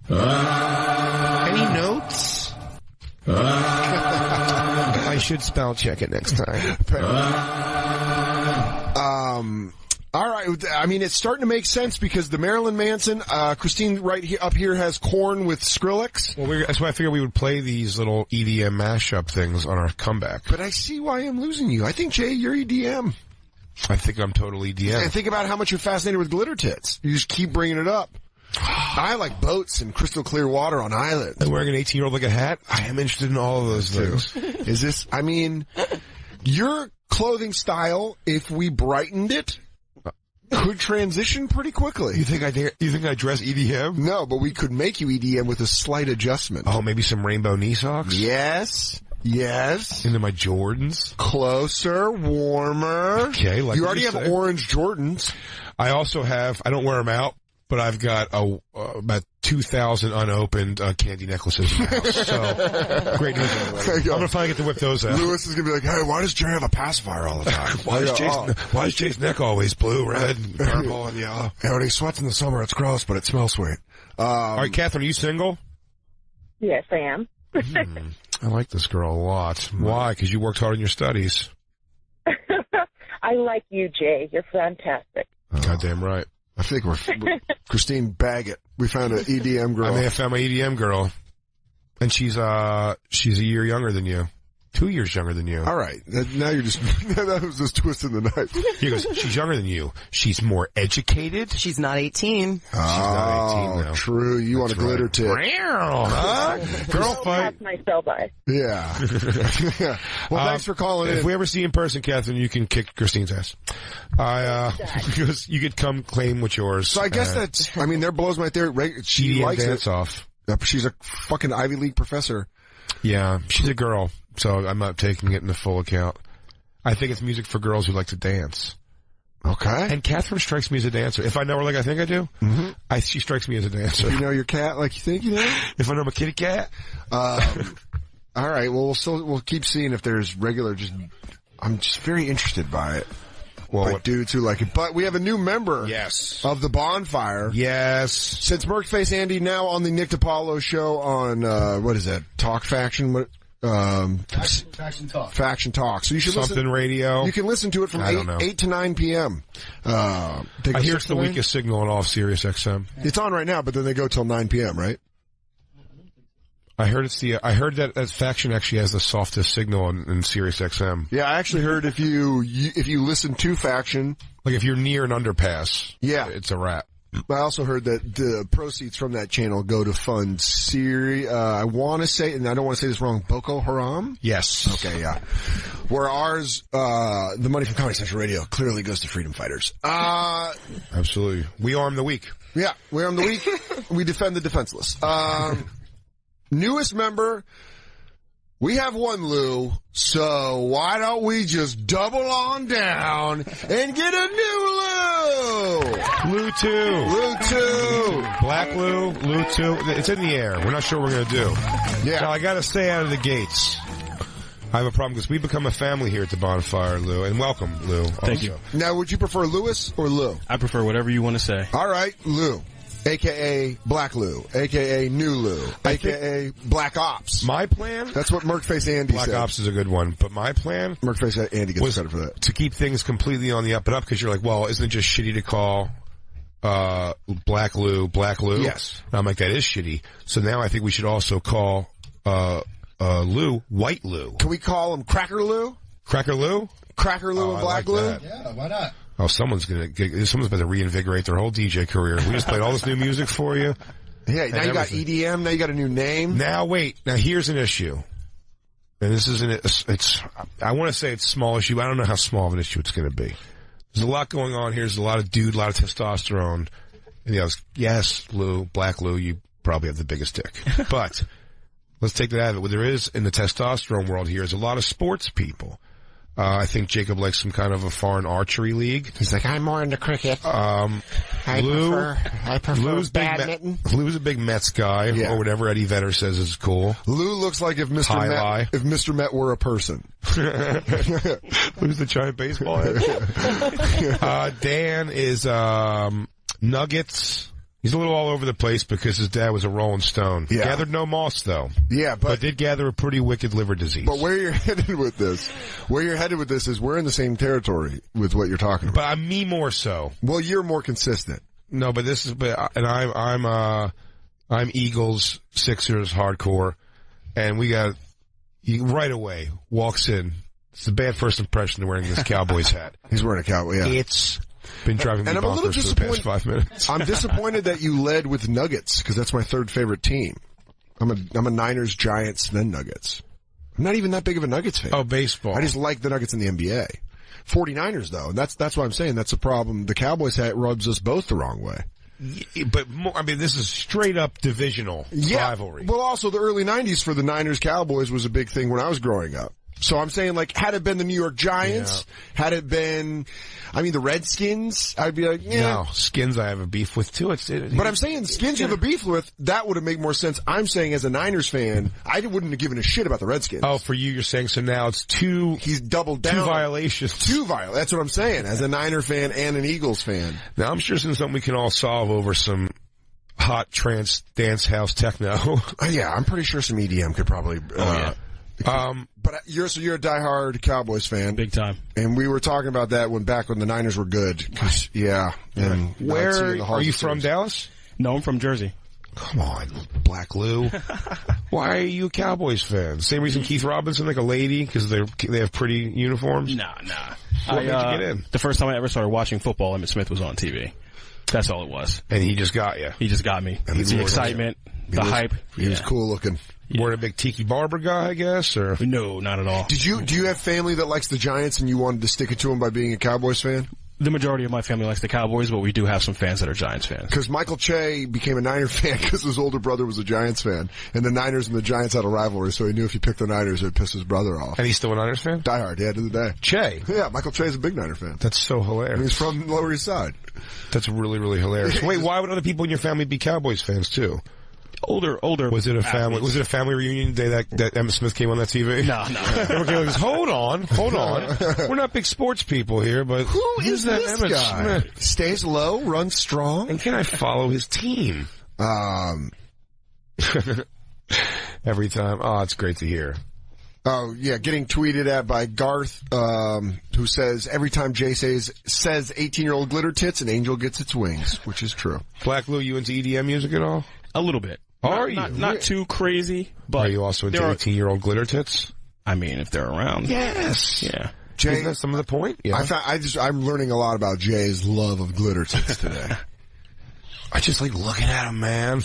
Any notes? I should spell check it next time. All right. I mean, it's starting to make sense because the Marilyn Manson, Christine up here has Korn with Skrillex. Well, that's why I figured we would play these little EDM mashup things on our comeback. But I see why I'm losing you. I think, Jay, you're EDM. I think I'm total EDM. And think about how much you're fascinated with glitter tits. You just keep bringing it up. I like boats and crystal clear water on islands. And wearing an 18-year-old like a hat? I am interested in all of those things. Is this, I mean, your clothing style, if we brightened it, could transition pretty quickly. You think I dress EDM? No, but we could make you EDM with a slight adjustment. Oh, maybe some rainbow knee socks? Yes. Into my Jordans? Closer, warmer. Okay, like you already have orange Jordans. I also have, I don't wear them out, but I've got about 2,000 unopened candy necklaces in the house. So, great news. I'm going to finally get to whip those out. Lewis is going to be like, hey, why does Jerry have a pacifier all the time? Why is Jay's neck always blue, red, and purple, and yellow? Yeah, when he sweats in the summer, it's gross, but it smells sweet. All right, Catherine, are you single? Yes, I am. I like this girl a lot. Why? Because you worked hard in your studies. I like you, Jay. You're fantastic. Goddamn right. I think we're Christine Baggett. We found an EDM girl. I may have found my EDM girl. And she's a year younger than you. 2 years younger than you. All right. Now you're just, that was just twisting the knife. He goes, she's younger than you. She's more educated. She's not 18. She's not 18 now. True. You want a glitter tip. Girl fight. That's my sell by. Yeah. Well, thanks for calling in. If we ever see you in person, Catherine, you can kick Christine's ass. Because you could come claim what's yours. So I guess that's, I mean, there blows my theory. She likes dance it. Off. She's a fucking Ivy League professor. Yeah, she's a girl, so I'm not taking it into full account. I think it's music for girls who like to dance. Okay. And Catherine strikes me as a dancer. If I know her like I think I do, she strikes me as a dancer. You know your cat like you think you know? If I know my kitty cat. All right, well, we'll keep seeing if there's regular, I'm just very interested by it. Well, dudes who like it. But we have a new member of the Bonfire. Yes. Since Merkface Andy now on the Nick DiPaolo show on, what is that? Talk Faction? Faction Talk. Faction Talk. So you should Something radio. You can listen to it from 8 to 9 p.m. I hear it's the weakest signal on all of Sirius XM. It's on right now, but then they go till 9 p.m., right? I heard that Faction actually has the softest signal in Sirius XM. Yeah, I actually heard if you listen to Faction, like if you're near an underpass, it's a wrap. I also heard that the proceeds from that channel go to fund I want to say, and I don't want to say this wrong, Boko Haram? Yes. Okay, yeah. Where ours, the money from Comedy Central Radio clearly goes to freedom fighters. Absolutely. We arm the weak. Yeah, we arm the weak. We defend the defenseless. Newest member, we have one, Lou, so why don't we just double on down and get a new Lou? Lou 2. Lou 2. Black Lou, Lou 2. It's in the air. We're not sure what we're going to do. Yeah. Now, I got to say out of the gates, I have a problem because we become a family here at the Bonfire, Lou, and welcome, Lou. Thank you. Now, would you prefer Lewis or Lou? I prefer whatever you want to say. All right, Lou. A.K.A. Black Lou, A.K.A. New Lou, A.K.A. Black Ops. My plan? That's what Merkface Andy said. Black Ops is a good one, but my plan? Merkface Andy gets credit for that. To keep things completely on the up and up, because you're like, well, isn't it just shitty to call Black Lou Black Lou? Yes. And I'm like, that is shitty. So now I think we should also call Lou White Lou. Can we call him Cracker Lou? Cracker Lou? Cracker Lou and Black Lou? That. Yeah, why not? Oh, someone's about to reinvigorate their whole DJ career. We just played all this new music for you. Yeah, now you got EDM, now you got a new name. Now wait, now here's an issue. And this isn't, I want to say it's a small issue. I don't know how small of an issue it's going to be. There's a lot going on here. There's a lot of a lot of testosterone. And yes, Lou, Black Lou, you probably have the biggest dick. But let's take that out of it. What there is in the testosterone world here is a lot of sports people. I think Jacob likes some kind of a foreign archery league. He's like, I'm more into cricket. I prefer Lou's badminton. Lou's a big Mets guy, or whatever Eddie Vedder says is cool. Lou looks like if Mr. Met were a person. Lou's the giant baseball head. Dan is Nuggets. He's a little all over the place because his dad was a Rolling Stone. Yeah. Gathered no moss, though. Yeah, but did gather a pretty wicked liver disease. But where you're headed with this is we're in the same territory with what you're talking about. But me more so. Well, you're more consistent. No, but I'm Eagles, Sixers, hardcore, and we got right away walks in. It's a bad first impression wearing this Cowboys hat. He's wearing a cowboy. Yeah, it's been driving me and I'm a little bonkers for the past 5 minutes. I'm disappointed that you led with Nuggets because that's my third favorite team. I'm a Niners, Giants, then Nuggets. I'm not even that big of a Nuggets fan. Oh, baseball. I just like the Nuggets in the NBA. 49ers though, and that's what I'm saying. That's a problem. The Cowboys hat rubs us both the wrong way. Yeah, but this is straight up divisional rivalry. Well, also the early 90s for the Niners Cowboys was a big thing when I was growing up. So I'm saying, like, had it been the New York Giants, had it been, the Redskins, I'd be like, yeah. No, Skins I have a beef with, too. But I'm saying Skins you have a beef with, that would have made more sense. I'm saying as a Niners fan, I wouldn't have given a shit about the Redskins. Oh, for you, you're saying, so now it's he's doubled down. 2 violations. 2 violations. That's what I'm saying, as a Niner fan and an Eagles fan. Now, I'm sure this is something we can all solve over some hot trance dance house techno. Yeah, I'm pretty sure some EDM could probably, but you're a diehard Cowboys fan, big time, and we were talking about that back when the Niners were good. And where are you from? Dallas? No, I'm from Jersey. Come on, Black Lou. Why are you a Cowboys fan? Same reason Keith Robinson, like a lady, because they have pretty uniforms. Nah. What made you get in? The first time I ever started watching football, Emmitt Smith was on TV. That's all it was. And he just got you. He just got me. The excitement, the hype. He was cool looking. You weren't a big Tiki Barber guy, I guess, or? No, not at all. Do you have family that likes the Giants and you wanted to stick it to them by being a Cowboys fan? The majority of my family likes the Cowboys, but we do have some fans that are Giants fans. Because Michael Che became a Niner fan because his older brother was a Giants fan, and the Niners and the Giants had a rivalry, so he knew if he picked the Niners, it would piss his brother off. And he's still a Niners fan? Diehard, yeah, to the day. Che? Yeah, Michael Che's a big Niner fan. That's so hilarious. And he's from Lower East Side. That's really, really hilarious. Wait, why would other people in your family be Cowboys fans too? Older. Was it a family? Was it a family reunion day that Emmitt Smith came on that TV? No. Everyone came like, hold on. We're not big sports people here, but who is that Emmitt guy? Smith? Stays low, runs strong, and can I follow his team? Every time. Oh, it's great to hear. Oh, yeah, getting tweeted at by Garth, who says, every time Jay says 18-year-old glitter tits, an angel gets its wings, which is true. Black Lou, you into EDM music at all? A little bit. Are you? Not too crazy, but... Are you also into 18-year-old glitter tits? I mean, if they're around. Yes. Yeah. Jay, isn't that some of the point? Yeah. I'm learning a lot about Jay's love of glitter tits today. I just like looking at him, man.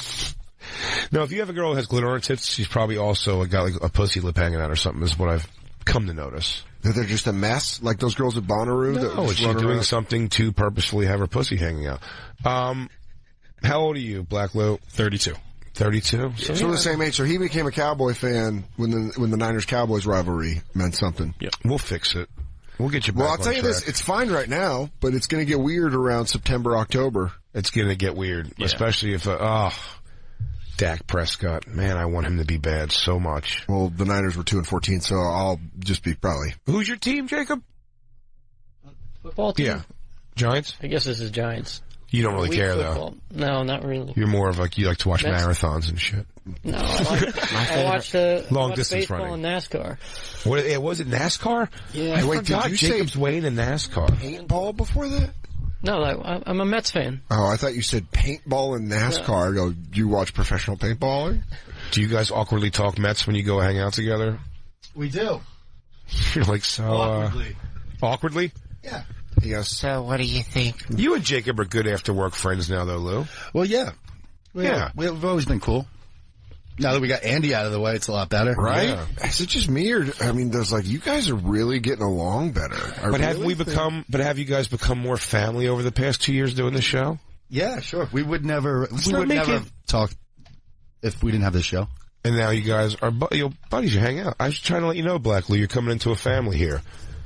No, if you have a girl who has glitter on her tits, she's probably also got like a pussy lip hanging out or something, is what I've come to notice. That they're just a mess? Like those girls at Bonnaroo? No, she's doing something to purposefully have her pussy hanging out. How old are you, Black Lou? 32. 32? So we're the same age. So he became a Cowboy fan when the Niners-Cowboys rivalry meant something. Yeah. We'll fix it. We'll get you back Well, I'll tell you this. It's fine right now, but it's going to get weird around September, October. It's going to get weird, especially if, Dak Prescott. Man, I want him to be bad so much. Well, the Niners were 2-14, so I'll just be probably. Who's your team, Jacob? Football team? Yeah. Giants? I guess this is Giants. You don't really care, football. though. No, not really. You're more of like, you like to watch marathons and shit. No, I watch long distance baseball running. and NASCAR. Was it NASCAR? Yeah. I forgot Jacob's Wayne and NASCAR. Paintball before that? No, I'm a Mets fan. Oh, I thought you said paintball and NASCAR. No. Do you watch professional paintballing? Do you guys awkwardly talk Mets when you go hang out together? We do. You're like, so, awkwardly. Awkwardly? Yeah. He goes, so what do you think? You and Jacob are good after work friends now, though, Lou. Well, yeah. We've always been cool. Now that we got Andy out of the way, it's a lot better. Right? Yeah. Is it just me or, there's like, you guys are really getting along better. But have you guys become more family over the past 2 years doing the show? Yeah, sure. We would never talk if we didn't have this show. And now you guys are buddies, you hang out. I was trying to let you know, Black Lou, you're coming into a family here.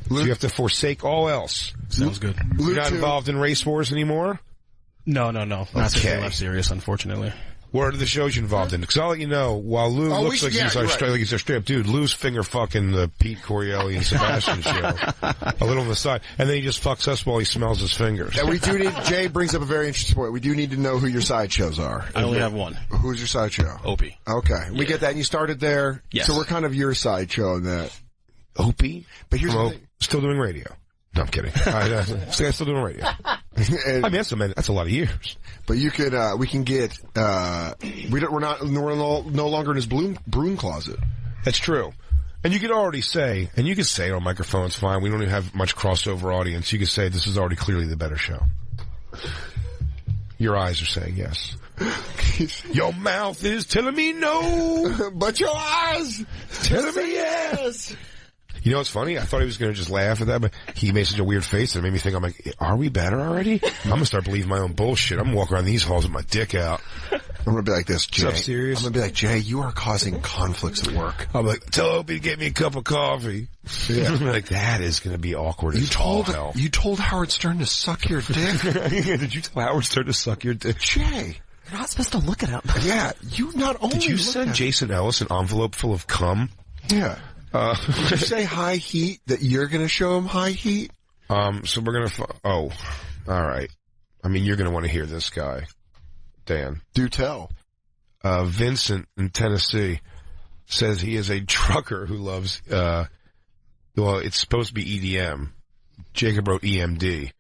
So you have to forsake all else. Sounds good. You're not involved in race wars anymore? No. Not since I left Sirius, unfortunately. What are the shows you're involved in? Because I'll let you know, while Lou looks like he's our straight up dude, Lou's finger fucking the Pete Corielli and Sebastian show. A little on the side. And then he just fucks us while he smells his fingers. And we do need, Jay brings up a very interesting point. We do need to know who your side shows are. I only have one. Who's your side show? Opie. Okay. We get that. And you started there. Yes. So we're kind of your side show in that. Opie? But here's the thing. Still doing radio. No, I'm kidding. Still doing radio. And, I mean, that's a lot of years. But you could, we can get, we're no longer in his broom closet. That's true. And you could already say, and you could say it on microphone, it's fine. We don't even have much crossover audience. You could say this is already clearly the better show. Your eyes are saying yes. Your mouth is telling me no. But your eyes telling me yes. You know what's funny? I thought he was going to just laugh at that, but he made such a weird face that it made me think, I'm like, are we better already? I'm going to start believing my own bullshit. I'm going to walk around these halls with my dick out. I'm going to be like this, Jay. What's up, serious? I'm going to be like, Jay, you are causing conflicts at work. I'm like, tell Opie to get me a cup of coffee. Yeah. I'm like, that is going to be awkward as all hell. You told Howard Stern to suck your dick? Did you tell Howard Stern to suck your dick? Jay. You're not supposed to look at him. Yeah, you not only Did you send Jason Ellis an envelope full of cum? Yeah. Did you say high heat, that you're going to show him high heat? So we're going to, all right. I mean, you're going to want to hear this guy, Dan. Do tell. Vincent in Tennessee says he is a trucker who loves, well, it's supposed to be EDM. Jacob wrote EMD.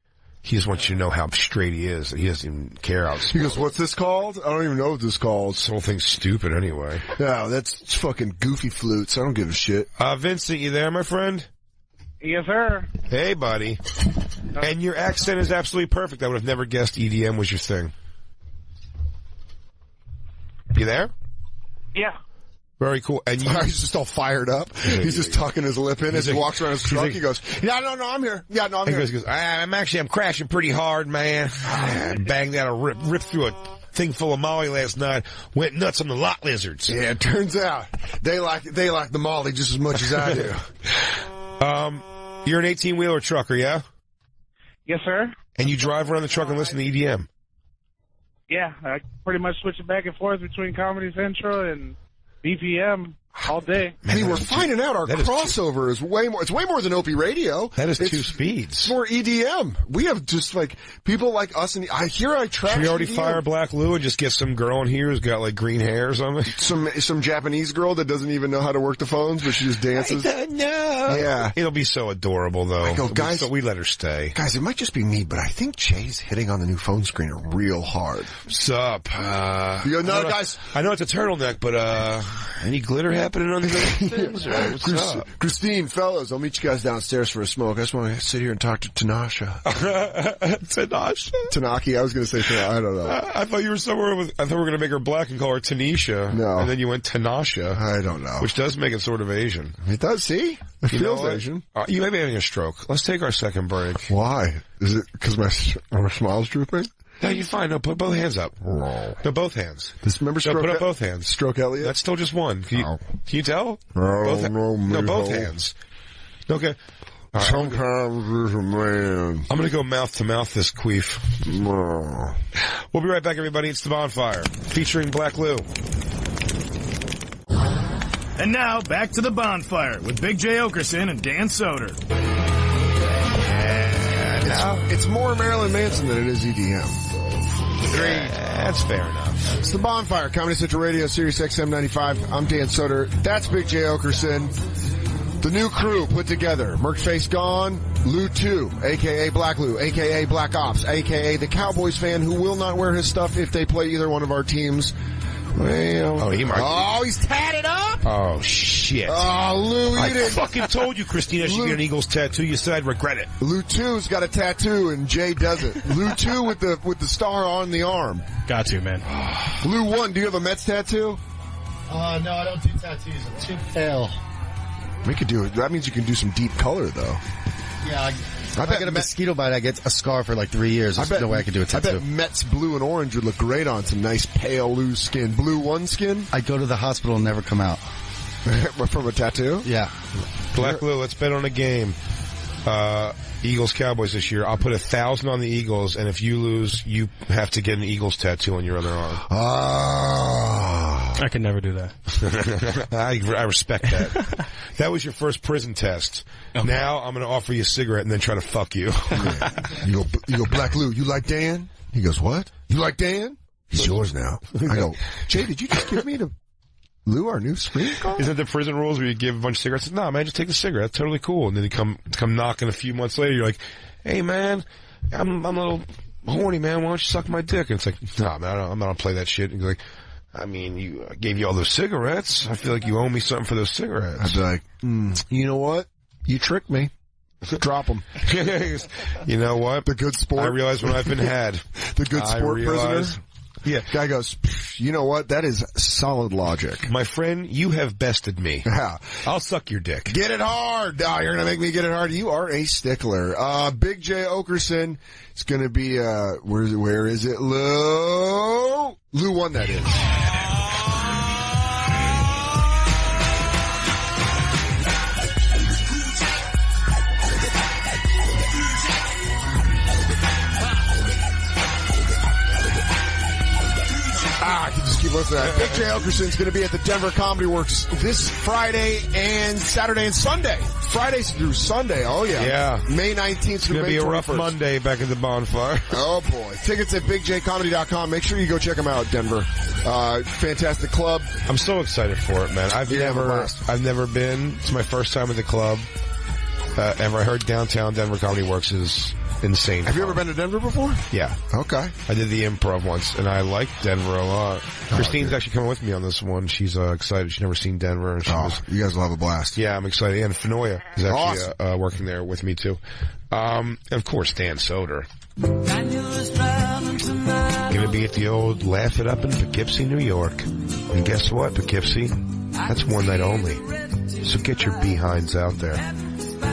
He just wants you to know how straight he is. He doesn't even care how. He goes, what's this called? I don't even know what this called. This whole thing's stupid anyway. No, that's fucking goofy flutes. I don't give a shit. Vincent, you there, my friend? Yes, sir. Hey, buddy. And your accent is absolutely perfect. I would have never guessed EDM was your thing. You there? Yeah. Very cool. And he's just all fired up. He's just tucking his lip in as he walks around his truck. He goes, yeah, no, I'm here. Yeah, no, I'm here. He goes, I'm crashing pretty hard, man. I banged out ripped through a thing full of Molly last night. Went nuts on the lot lizards. Yeah, it turns out they like the Molly just as much as I do. You're an 18-wheeler trucker, yeah? Yes, sir. And you drive around the truck and listen to EDM? Yeah, I pretty much switch it back and forth between Comedy Central and BPM all day. I mean, we're finding out our crossover is way more. It's way more than Opie Radio. That is 2 speeds. It's more EDM. We have just like people like us, and I trash. Should we already EDM. fire Black Lou and just get some girl in here who's got like green hair or something? Some Japanese girl that doesn't even know how to work the phones, but she just dances. I don't know. Yeah, it'll be so adorable though. I go, guys, so we let her stay. Guys, it might just be me, but I think Jay's hitting on the new phone screener real hard. What's up? You go, no, guys. I know it's a turtleneck, but any glitter happening on the things? What's up? Christine, fellas, I'll meet you guys downstairs for a smoke. I just want to sit here and talk to Tanasha. Tanaki, I was going to say, I don't know. I thought you were somewhere with, I thought we were going to make her black and call her Tanisha. No. And then you went Tanasha. I don't know. Which does make it sort of Asian. It does, see? It feels Asian. You may be having a stroke. Let's take our second break. Why? Is it because my smile's drooping? No, you're fine. No, put both hands up. No, both hands. Remember put up both hands. Stroke Elliott? That's still just one. Can you tell? No, both hands. Okay. Right, sometimes there's a man. I'm going to go mouth to mouth this queef. No. We'll be right back, everybody. It's The Bonfire, featuring Black Lou. And now, back to The Bonfire with Big J. Okerson and Dan Soder. It's more Marilyn Manson than it is EDM. That's fair enough. It's The Bonfire, Comedy Central Radio, Sirius XM 95. I'm Dan Soder. That's Big J. Okerson. The new crew put together. Merkface gone. Lou 2, a.k.a. Black Lou, a.k.a. Black Ops, a.k.a. the Cowboys fan who will not wear his stuff if they play either one of our teams. Well, he's tatted up? Oh, shit. Oh, Lou, I fucking told you Christina should get an Eagles tattoo. You said I'd regret it. Lou 2's got a tattoo, and Jay doesn't. Lou 2 with the star on the arm. Got to, man. Lou 1, do you have a Mets tattoo? No, I don't do tattoos. I'm too pale. We could do it. That means you can do some deep color, though. Yeah, if I get a mosquito bite, I get a scar for like 3 years. There's no way I could do a tattoo. I bet Mets blue and orange would look great on some nice pale Lou skin. Blue 1 skin? I'd go to the hospital and never come out. From a tattoo? Yeah. Black Lou, let's bet on a game. Eagles Cowboys this year. I'll put 1,000 on the Eagles, and if you lose, you have to get an Eagles tattoo on your other arm. I could never do that. I respect that. That was your first prison test. Okay. Now I'm going to offer you a cigarette and then try to fuck you. You go, Black Lou, you like Dan? He goes, what? You like Dan? He's yours now. I go, Jay, did you just give me to Lou, our new screen call? Isn't it the prison rules where you give a bunch of cigarettes? No, man, just take the cigarette. That's totally cool. And then you come knocking a few months later. You're like, hey, man, I'm a little horny, man. Why don't you suck my dick? And it's like, nah, man, I'm not going to play that shit. And you're like, I mean, I gave you all those cigarettes. I feel like you owe me something for those cigarettes. I'd be like, you know what? You tricked me. Drop them. You know what? The good sport. I realize when I've been had. The good sport prisoner. Yeah. Guy goes, you know what? That is solid logic. My friend, you have bested me. Yeah. I'll suck your dick. Get it hard. Oh, you're going to make me get it hard. You are a stickler. Big J. Okerson. It's going to be, where is it? Lou 1, that is. I can just keep listening to that. Big J. Okerson's going to be at the Denver Comedy Works this Friday and Saturday and Sunday. Fridays through Sunday. Oh, yeah. Yeah. May 19th through May 21st. It's going to be a rough Monday back at the Bonfire. Oh, boy. Tickets at bigjcomedy.com. Make sure you go check them out, Denver. Fantastic club. I'm so excited for it, man. I've never been. It's my first time at the club. Ever. I heard downtown Denver Comedy Works is insane. Have you ever been to Denver before? Yeah. Okay. I did the Improv once, and I liked Denver a lot. Christine's actually coming with me on this one. She's excited. She's never seen Denver. And you guys will have a blast. Yeah, I'm excited. And Fenoya is actually working there with me, too. And of course, Dan Soder. Going to be at the old Laugh It Up in Poughkeepsie, New York. And guess what, Poughkeepsie? That's one night only. So get your behinds out there.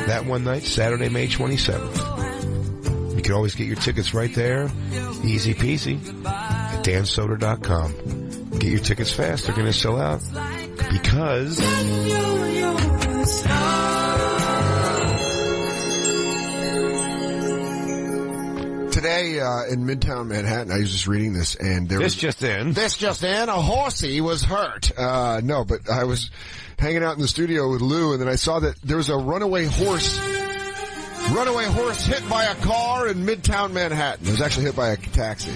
That one night, Saturday, May 27th. You can always get your tickets right there. Easy peasy. At dansoder.com. Get your tickets fast. They're going to sell out. Because... Today, in Midtown Manhattan, I was just reading this, and This just in, a horsey was hurt. No, but I was hanging out in the studio with Lou, and then I saw that there was a runaway horse hit by a car in Midtown Manhattan. It was actually hit by a taxi.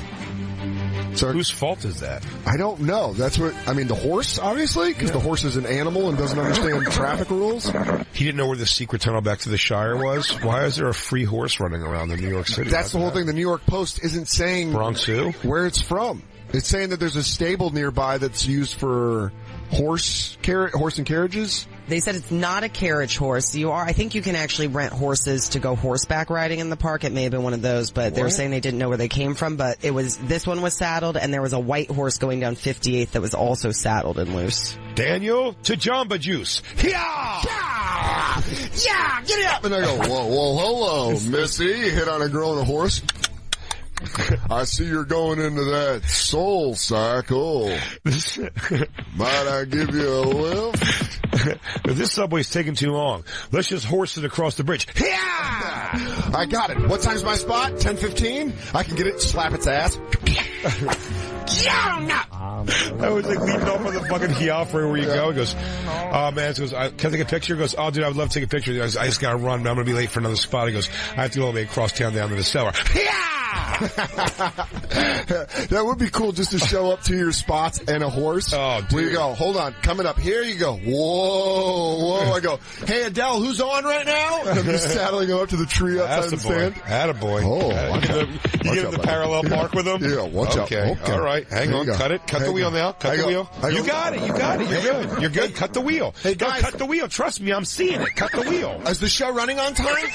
So whose fault is that? I don't know. That's what, I mean, the horse, obviously, because the horse is an animal and doesn't understand traffic rules. He didn't know where the secret tunnel back to the Shire was. Why is there a free horse running around in New York City? That's the whole thing. The New York Post isn't saying Bronx Zoo? Where it's from. It's saying that there's a stable nearby that's used for horse and carriages. They said it's not a carriage horse. I think you can actually rent horses to go horseback riding in the park. It may have been one of those, but they were saying they didn't know where they came from. But this one was saddled, and there was a white horse going down 58th that was also saddled and loose. Daniel to Jamba Juice. Yeah! Yeah! Get it up! And I go, whoa, hello, Missy. You hit on a girl on a horse. I see you're going into that soul cycle. Might I give you a lift? If this subway's taking too long, let's just horse it across the bridge. Yeah! I got it. What time's my spot? 10:15? I can get it, slap its ass. I was like leaving off on the fucking Hiafra where you go. He goes, oh man, he goes, can I take a picture? He goes, oh dude, I would love to take a picture. I just gotta run, but I'm gonna be late for another spot. He goes, I have to go all the way across town down to the cellar. That would be cool just to show up to your spots and a horse. Oh, dude. Where you go? Hold on. Coming up. Here you go. Whoa. I go, hey Adele, who's on right now? And I'm just saddling him up to the tree outside the stand. Attaboy. Oh, you get in the parallel park with him? Yeah, watch out. Okay. All right. Hang on. Cut it. Cut the wheel now. Cut the wheel. You got it. You're good. Cut the wheel. Hey guys. Cut the wheel. Trust me, I'm seeing it. Cut the wheel. Is the show running on time?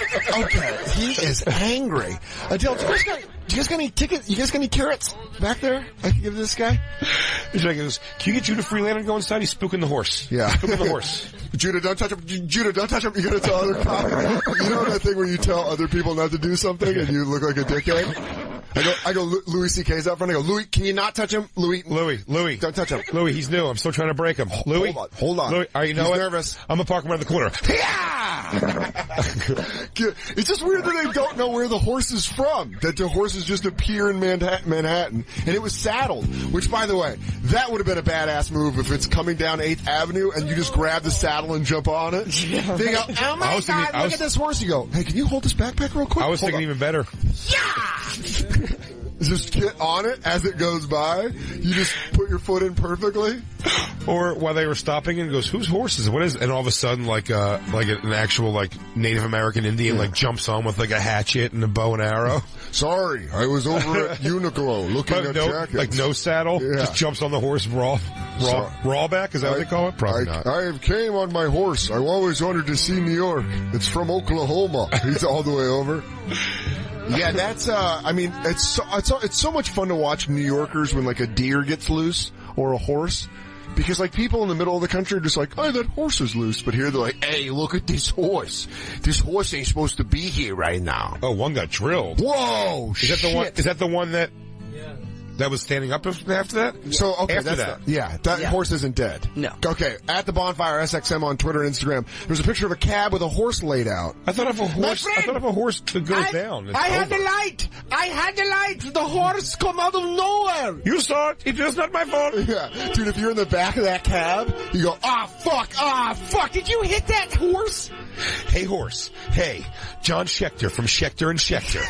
Okay. He is angry. Adele, do you guys got any tickets? You guys got any carrots back there I can give this guy? He's like, can you get Judah Freelander to go inside? He's spooking the horse. Yeah. Spooking the horse. Judah, don't touch him. Judah, don't touch him. You're going to tell other cops. You know that thing where you tell other people not to do something and you look like a dickhead? I go, Louis C.K.'s out front. I go, Louis, can you not touch him? Louis. Don't touch him. Louis, he's new. I'm still trying to break him. Louis. Hold on. Louis, you know he's what? Nervous. I'm going to park him around the corner. Yeah! It's just weird that they don't know where the horse is from, that the horses just appear in Manhattan, and it was saddled, which, by the way, that would have been a badass move if it's coming down 8th Avenue and you just grab the saddle and jump on it. They go, oh my God, look at this horse. You go, hey, can you hold this backpack real quick? I was thinking even better. Just get on it as it goes by. You just put your foot in perfectly. Or while they were stopping, and goes, "Whose horse is it? What is it?" And all of a sudden, like an actual Native American Indian jumps on with like a hatchet and a bow and arrow. Sorry, I was over at Uniqlo looking at jackets. Like no saddle, just jumps on the horse raw back. Is that what they call it? Probably not. I came on my horse. I always wanted to see New York. It's from Oklahoma. He's all the way over. Yeah, that's, I mean, it's so much fun to watch New Yorkers when like a deer gets loose or a horse. Because like people in the middle of the country are just like, oh, that horse is loose. But here they're like, hey, look at this horse. This horse ain't supposed to be here right now. Oh, one got drilled. Whoa, shit. Is that the one that was standing up after that? So, okay, after that. That horse isn't dead. No. Okay, at the Bonfire SXM on Twitter and Instagram, there's a picture of a cab with a horse laid out. I thought if a horse goes down, I had the light. The horse come out of nowhere. You saw it. It was not my fault. Yeah. Dude, if you're in the back of that cab, you go, fuck. Did you hit that horse? Hey, horse. Hey, John Schechter from Schechter and Schechter.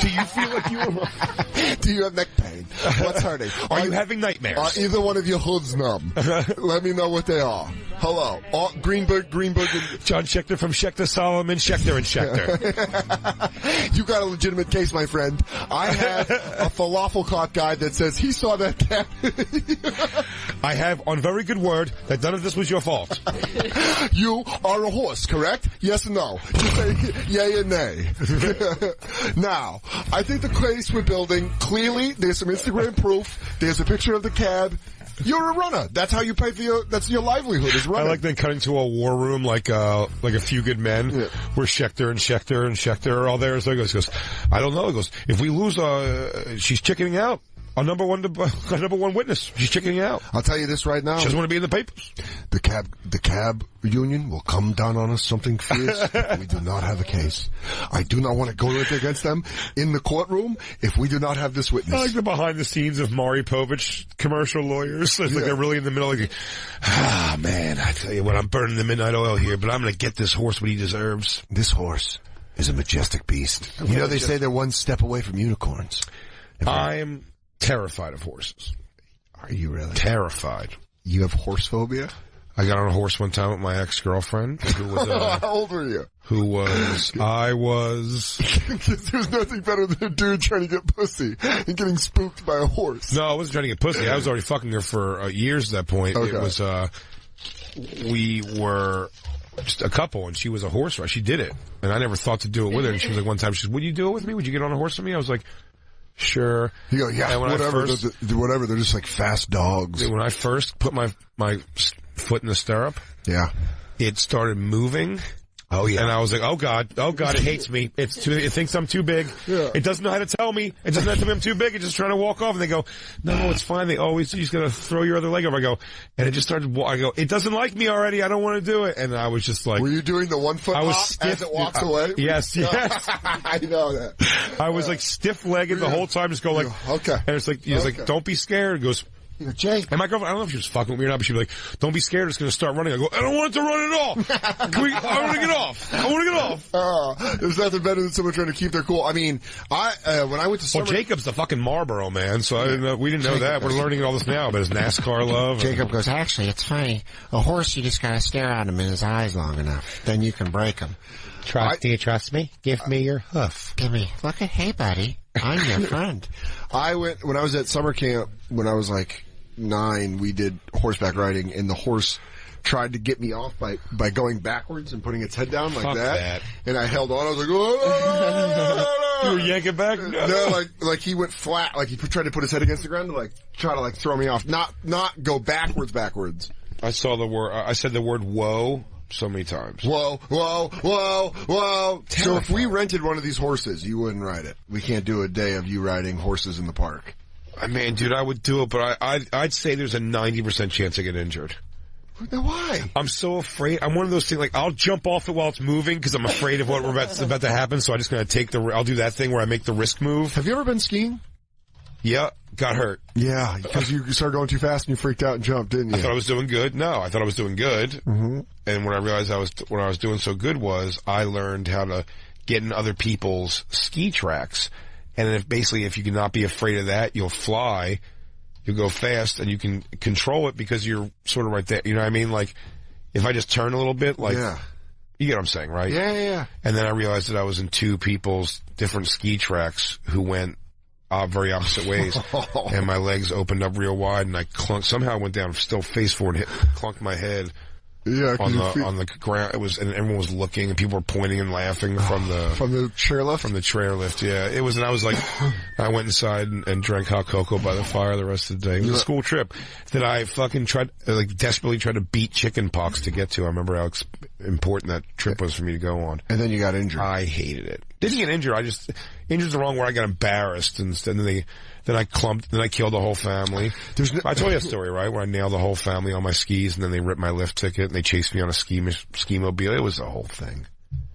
Do you feel like do you have neck pain? What's hurting? Are you having nightmares? Are either one of your hoods numb? Let me know what they are. Hello. Greenberg. And John Schechter from Schechter, Solomon, Schechter and Schechter. You got a legitimate case, my friend. I have a falafel cart guy that says he saw that cat. I have on very good word that none of this was your fault. You are a horse, correct? Yes or no? Just say yay and nay. Now, I think the case we're building, clearly, there's some Instagram proof. There's a picture of the cab. You're a runner. That's how you pay for that's your livelihood is running. I like then cutting to a war room like A Few Good Men, where Schechter and Schechter are all there. So he goes, I don't know. He goes, if we lose, she's chickening out. Our number one witness. She's chickening out. I'll tell you this right now. She doesn't want to be in the papers. The cab union will come down on us something fierce if we do not have a case. I do not want to go against them in the courtroom if we do not have this witness. I like the behind the scenes of Maury Povich commercial lawyers. It's like they're really in the middle. Like, man, I tell you what, I'm burning the midnight oil here, but I'm going to get this horse what he deserves. This horse is a majestic beast. You know, they say they're one step away from unicorns. I'm terrified of horses. Are you really? Terrified. You have horse phobia? I got on a horse one time with my ex-girlfriend. Who was, how old were you? I was... There's nothing better than a dude trying to get pussy and getting spooked by a horse. No, I wasn't trying to get pussy. I was already fucking her for years at that point. Okay. It was, we were just a couple and she was a horse rider. She did it. And I never thought to do it with her. And she was like one time, she said, would you do it with me? Would you get on a horse with me? I was like, sure. You go, yeah, whatever. Whatever. They're just like fast dogs. When I first put my foot in the stirrup, it started moving. Oh yeah. And I was like, oh god, it hates me. It thinks I'm too big. Yeah. It doesn't know how to tell me. It doesn't have to tell me I'm too big. It's just trying to walk off. And they go, no, it's fine. You just gotta throw your other leg over. I go, and it just started. I go, it doesn't like me already. I don't want to do it. And I was just like, were you doing the 1 foot hop as it walks away? Yes. I know that. I was like stiff legged the whole time, just go like, okay. And it's like, he was like, don't be scared. It goes. Jake. And my girlfriend, I don't know if she was fucking with me or not, but she'd be like, don't be scared, it's going to start running. I go, I don't want it to run at all. I want to get off. There's nothing better than someone trying to keep their cool. I mean, when I went to summer... Well, Jacob's the fucking Marlboro man, so I didn't know, we didn't know that. We're learning all this now about his NASCAR love. Jacob goes, actually, it's funny. A horse, you just got to stare at him in his eyes long enough. Then you can break him. Do you trust me? Give me your hoof. Look at, hey, buddy. I'm your friend. When I was at summer camp, when I was like 9, we did horseback riding, and the horse tried to get me off by going backwards and putting its head down like that. And I held on. I was like, oh! You were yanking back? No, like he went flat. Like he tried to put his head against the ground to try to throw me off. Not go backwards. I saw the word. I said the word "whoa" so many times. Whoa. So if we rented one of these horses, you wouldn't ride it. We can't do a day of you riding horses in the park. Man, dude, I would do it, but I'd say there's a 90% chance I get injured. Why? I'm so afraid. I'm one of those things, like, I'll jump off it while it's moving because I'm afraid of what about to happen, so I'm just going to I'll do that thing where I make the risk move. Have you ever been skiing? Yeah, got hurt. Yeah, because you started going too fast and you freaked out and jumped, didn't you? I thought I was doing good. No, I thought I was doing good. Mm-hmm. And when I realized what I was doing so good was I learned how to get in other people's ski tracks. And if you cannot be afraid of that, you'll fly. You'll go fast and you can control it because you're sort of right there. You know what I mean? Like, if I just turn a little bit, like, you get what I'm saying, right? Yeah. And then I realized that I was in two people's different ski tracks who went very opposite ways. And my legs opened up real wide and I somehow I went down still face forward, clunked my head. Yeah, on the ground. And everyone was looking and people were pointing and laughing from the chairlift? From the chairlift, yeah. It was, and I was like, I went inside and drank hot cocoa by the fire the rest of the day. It was a school trip that I fucking desperately tried to beat chicken pox to get to. I remember how important that trip was for me to go on. And then you got injured. I hated it. Didn't get injured. Injured's the wrong word. I got embarrassed and then I killed the whole family. I told you that story, right? Where I nailed the whole family on my skis and then they ripped my lift ticket and they chased me on a ski mobile. It was the whole thing.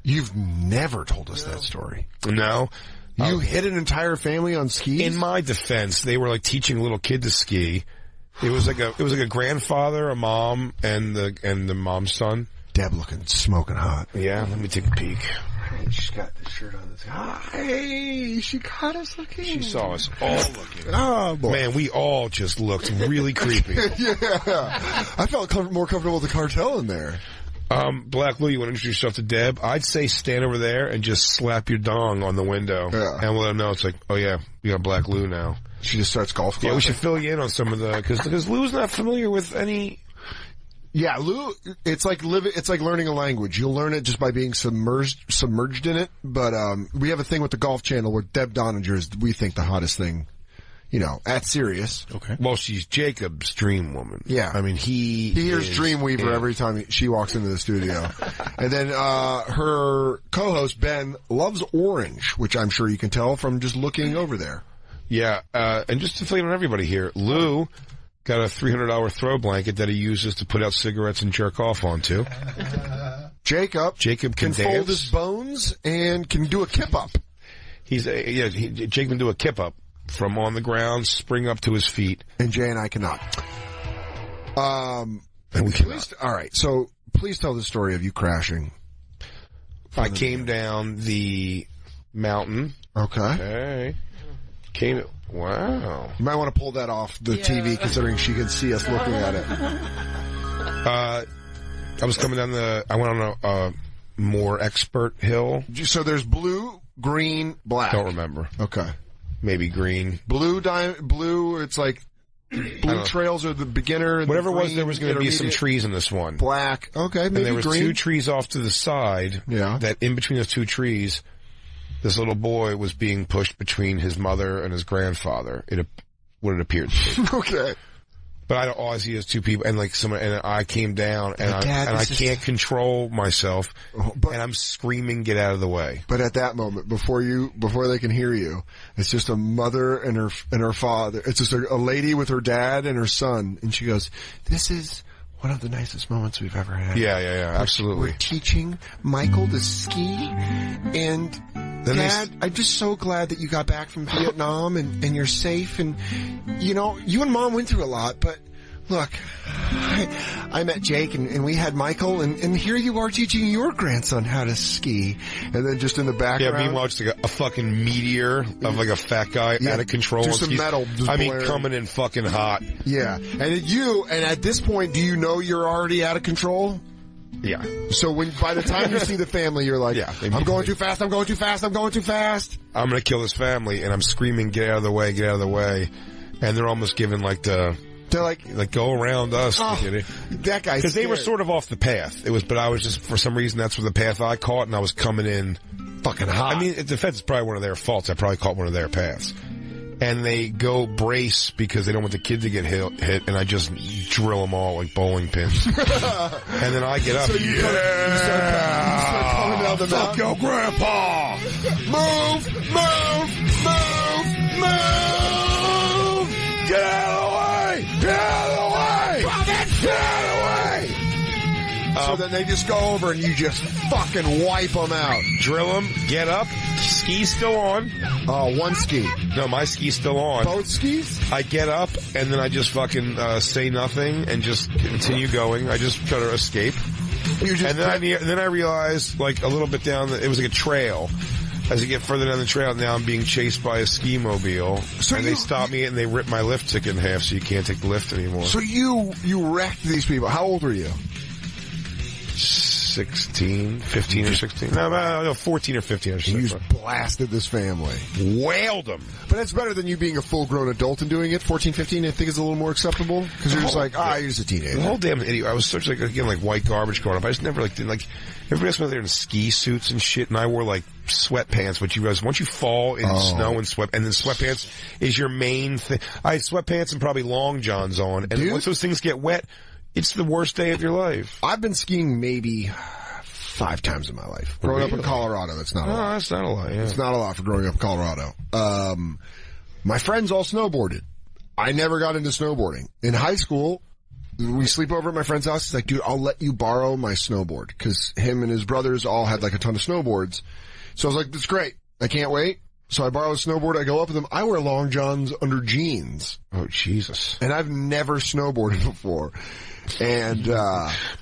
You've never told us that story. No. You hit an entire family on skis? In my defense, they were like teaching a little kid to ski. It was like a grandfather, a mom, and the mom's son. Deb looking smoking hot. Yeah, let me take a peek. She's got the shirt on. Hey, she caught us looking. She saw us all looking. Oh, boy. Man, we all just looked really creepy. Yeah. I felt more comfortable with the cartel in there. Black Lou, you want to introduce yourself to Deb? I'd say stand over there and just slap your dong on the window. And we'll let them know. It's like, oh yeah, we got Black Lou now. She just starts golf clapping. Yeah, we should fill you in on some of because Lou's not familiar with any... Yeah, Lou, it's like learning a language. You'll learn it just by being submerged in it. But, we have a thing with the Golf Channel where Deb Doninger is, we think, the hottest thing, at Sirius. Okay. Well, she's Jacob's dream woman. Yeah. I mean, he hears Dreamweaver every time she walks into the studio. And then, her co-host, Ben, loves orange, which I'm sure you can tell from just looking over there. Yeah, and just to fill in on everybody here, Lou got a $300 throw blanket that he uses to put out cigarettes and jerk off onto. Jacob can fold his bones and can do a kip up. Jacob can do a kip up from on the ground, spring up to his feet. And Jay and I cannot. All right, so please tell the story of you crashing. I came down the mountain. Okay. Wow. You might want to pull that off the TV, considering she could see us looking at it. I was coming down I went on a more expert hill. So there's blue, green, black. Don't remember. Okay. Maybe green. Blue, it's like blue trails are the beginner. And whatever it was, there was going to be some trees in this one. Black. Okay, maybe and there was green. 2 trees off to the side. Yeah. That in between those 2 trees, this little boy was being pushed between his mother and his grandfather. What it appeared to be. Okay. But all I see is 2 people, and and I came down, and I can't control myself, and I'm screaming, "Get out of the way!" But at that moment, before they can hear you, it's just a mother and her father. It's just a lady with her dad and her son, and she goes, "This is one of the nicest moments we've ever had." Yeah, absolutely. We're teaching Michael to ski, and Dad, I'm just so glad that you got back from Vietnam and you're safe. And, you and Mom went through a lot, but look, I met Jake and we had Michael and here you are teaching your grandson how to ski. And then just in the background. Yeah, meanwhile, it's like a fucking meteor of like a fat guy out of control. Just some metal. Coming in fucking hot. Yeah. And at this point, do you know you're already out of control? Yeah. So by the time you see the family, you're like, I'm going too fast, I'm going too fast, I'm going too fast. I'm going to kill this family, and I'm screaming, get out of the way, get out of the way. And they're almost giving they're like go around us. That guy's because they were sort of off the path. But I was just, for some reason, that's the path I caught, and I was coming in fucking hot. I mean, the defense is probably one of their faults. I probably caught one of their paths. And they go brace because they don't want the kid to get hit, and I just drill them all like bowling pins. And then I get up. So you start coming down the mountain. Fuck your grandpa! Move! Get out of the way! Get out of the way! Get out of the way! So then they just go over and you just fucking wipe them out. Drill them, get up, ski's still on. Oh, one ski. No, my ski's still on. Both skis? I get up, and then I just fucking say nothing and just continue going. I just try to escape. And then I realized, like, a little bit down, it was like a trail. As I get further down the trail, now I'm being chased by a ski mobile. And they stop me and they rip my lift ticket in half so you can't take the lift anymore. So you wrecked these people. How old are you? 15 or 16. No, 14 or 15 or 16. You just blasted this family. Wailed them. But that's better than you being a full-grown adult and doing it. 14, 15, I think is a little more acceptable. Because you're just like, you're just a teenager. The whole damn idiot. I was such like white garbage growing up. I just never everybody else went there in ski suits and shit, and I wore like sweatpants, but you realize once you fall in snow and then sweatpants is your main thing. I had sweatpants and probably long johns on, and once those things get wet, it's the worst day of your life. I've been skiing maybe 5 times in my life. Growing up in Colorado, that's not a lot. That's not a lot, yeah. It's not a lot for growing up in Colorado. My friends all snowboarded. I never got into snowboarding. In high school, we sleep over at my friend's house. He's like, dude, I'll let you borrow my snowboard. Because him and his brothers all had like a ton of snowboards. So I was like, that's great. I can't wait. So I borrow a snowboard. I go up with them. I wear long johns under jeans. Oh, Jesus. And I've never snowboarded before. And,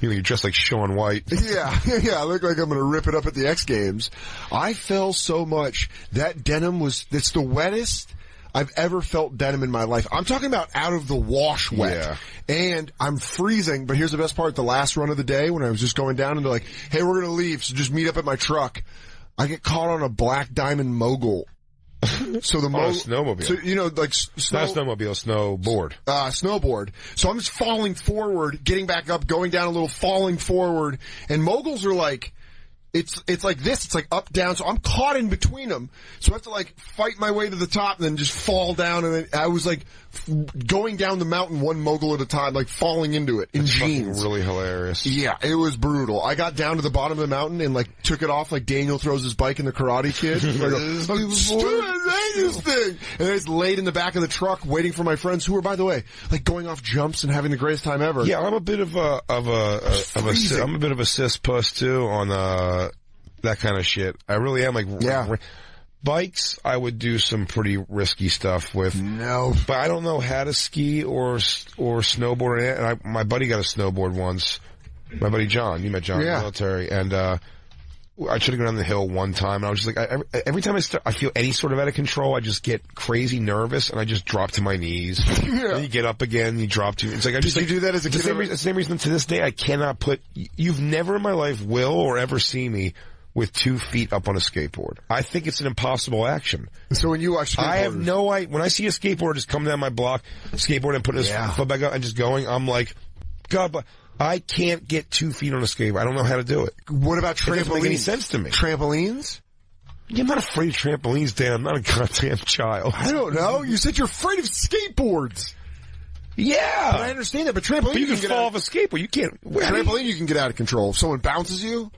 you're dressed like Shaun White. Yeah, I look like I'm gonna rip it up at the X Games. I fell so much. That denim it's the wettest I've ever felt denim in my life. I'm talking about out of the wash wet. Yeah. And I'm freezing, but here's the best part. The last run of the day when I was just going down and they're like, hey, we're gonna leave, so just meet up at my truck. I get caught on a black diamond mogul. So the snowmobile. So, like not snowmobile, snowboard. Snowboard. So I'm just falling forward, getting back up, going down a little, falling forward, and moguls are like, it's like this, it's like up, down, so I'm caught in between them. So I have to like fight my way to the top and then just fall down, and then I was like going down the mountain one mogul at a time, like falling into it in jeans. Really hilarious. Yeah, it was brutal. I got down to the bottom of the mountain and like took it off like Daniel throws his bike in the Karate Kid. I go, this thing. And I just laid in the back of the truck waiting for my friends who were, by the way, like going off jumps and having the greatest time ever. Yeah, I'm a bit of a cis puss too on that kind of shit. I really am. Like, bikes, I would do some pretty risky stuff with. No, but I don't know how to ski or snowboard. And my buddy got a snowboard once. My buddy John, you met John in the military, and I tried to go down the hill one time, and I was just like, every time I feel any sort of out of control, I just get crazy nervous, and I just drop to my knees. Then you get up again, you drop to. It's like Did you do that as a kid? The same reason to this day I cannot put. You've never in my life will or ever see me with 2 feet up on a skateboard. I think it's an impossible action. So when you watch skateboarders, I have no idea. When I see a skateboarder just come down my block, skateboard and putting his foot back up and just going, I'm like, God, but I can't get 2 feet on a skateboard. I don't know how to do it. What about trampolines? It doesn't make any sense to me. Trampolines? Yeah, I'm not afraid of trampolines, Dan. I'm not a goddamn child. I don't know. You said you're afraid of skateboards. Yeah. But I understand that, but trampoline you can fall off a skateboard. You can't. Trampoline you can get out of control. If someone bounces you,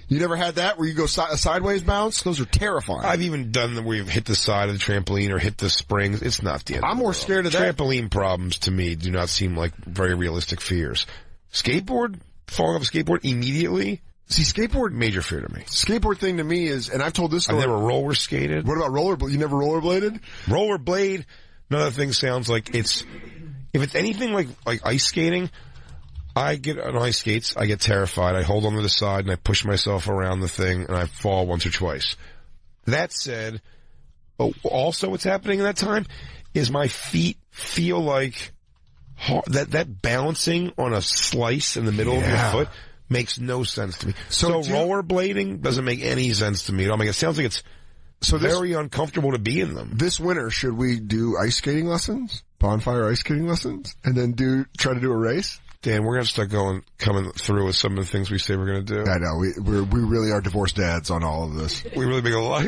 you never had that where you go a sideways bounce? Those are terrifying. I've even done where you've hit the side of the trampoline or hit the springs. It's not the end. I'm more scared of that. Trampoline problems to me do not seem like very realistic fears. Falling off a skateboard immediately? See, skateboard, major fear to me. Skateboard thing to me is, and I've told this story. I've never roller skated. What about rollerblade? You never rollerbladed? Rollerblade, another thing sounds like if it's anything like ice skating, I get on ice skates, I get terrified. I hold on to the side and I push myself around the thing and I fall once or twice. That said, also what's happening in that time is my feet feel like that balancing on a slice in the middle of your foot makes no sense to me. So rollerblading doesn't make any sense to me. It sounds like it's very uncomfortable to be in them. This winter, should we do ice skating lessons? Bonfire ice skating lessons? And then try to do a race? Dan, we're going to start coming through with some of the things we say we're going to do. I know. We really are divorced dads on all of this. We really make a lot.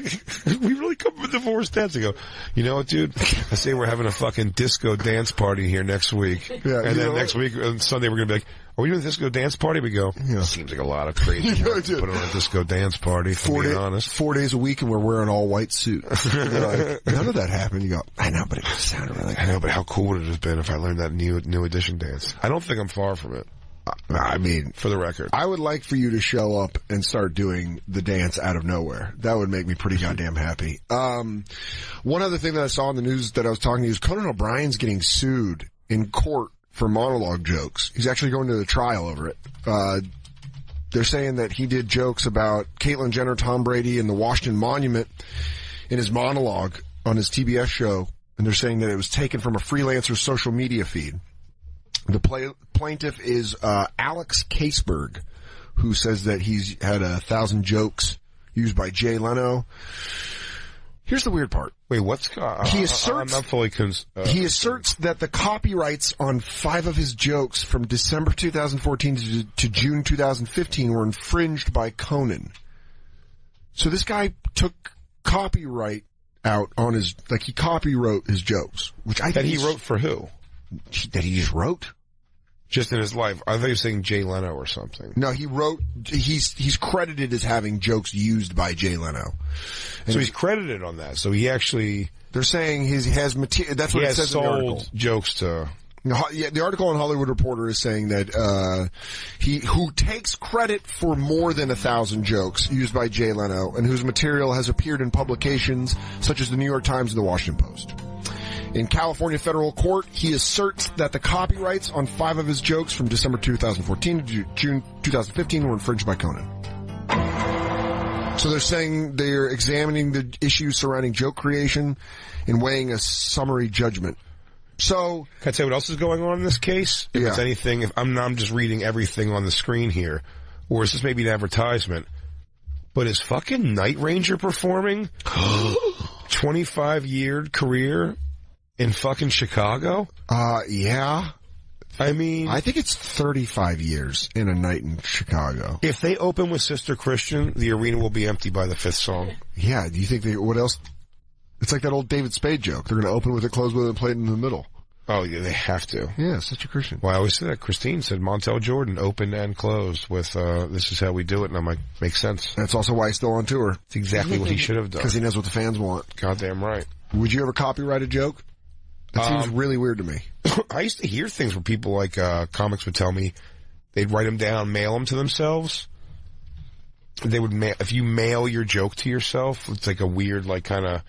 We really come with divorced dads and go, you know what, dude? I say we're having a fucking disco dance party here next week. Yeah, and then next week, on Sunday, we're going to be like, are we doing a disco dance party? We go, seems like a lot of crazy work to put on a disco dance party, to be honest. 4 days a week and we're wearing all white suits. Like, none of that happened. You go, I know, but it sounded really good. I know, but how cool would it have been if I learned that new edition dance? I don't think I'm far from it. I mean, for the record, I would like for you to show up and start doing the dance out of nowhere. That would make me pretty goddamn happy. One other thing that I saw in the news that I was talking to is Conan O'Brien's getting sued in court for monologue jokes. He's actually going to the trial over it. They're saying that he did jokes about Caitlyn Jenner, Tom Brady, and the Washington Monument in his monologue on his TBS show, and they're saying that it was taken from a freelancer's social media feed. The plaintiff is Alex Caseberg, who says that he's had 1,000 jokes used by Jay Leno. Here's the weird part. Wait, what's... he asserts, I'm not fully... he asserts that the copyrights on 5 of his jokes from December 2014 to June 2015 were infringed by Conan. So this guy took copyright out on his... Like, he copywrote his jokes, which I think... That he wrote for who? That he just wrote? Just in his life. I thought you were saying Jay Leno or something. No, he wrote, he's credited as having jokes used by Jay Leno. And so he's credited on that. So he actually... They're saying he has material, that's what it says in the article. Jokes to... Yeah, the article on Hollywood Reporter is saying that, who takes credit for more than 1,000 jokes used by Jay Leno and whose material has appeared in publications such as the New York Times and the Washington Post. In California federal court, he asserts that the copyrights on 5 of his jokes from December 2014 to June 2015 were infringed by Conan. So they're saying they're examining the issues surrounding joke creation and weighing a summary judgment. So, can I tell you what else is going on in this case? If it's anything, if I'm just reading everything on the screen here, or is this maybe an advertisement? But is fucking Night Ranger performing? 25-year career in fucking Chicago? Yeah. I mean... I think it's 35 years in a night in Chicago. If they open with Sister Christian, the arena will be empty by the 5th song. Yeah, do you think what else? It's like that old David Spade joke. They're going to open with it, close with it, and play it in the middle. Oh, yeah, they have to. Yeah, Sister Christian. Well, I always say that. Christine said Montel Jordan opened and closed with, this is how we do it, and I'm like, makes sense. That's also why he's still on tour. It's exactly what he should have done. Because he knows what the fans want. Goddamn right. Would you ever copyright a joke? That seems really weird to me. I used to hear things where people like comics would tell me they'd write them down, mail them to themselves. They would if you mail your joke to yourself, it's like a weird, like kind of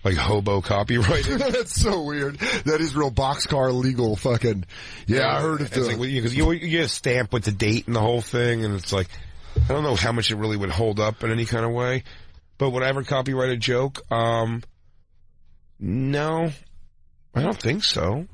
like hobo copyright. That's so weird. That is real boxcar legal fucking. Yeah, I heard it. It's like, because you get a stamp with the date and the whole thing, and it's like I don't know how much it really would hold up in any kind of way. But would I ever copyright a joke? No. I don't think so.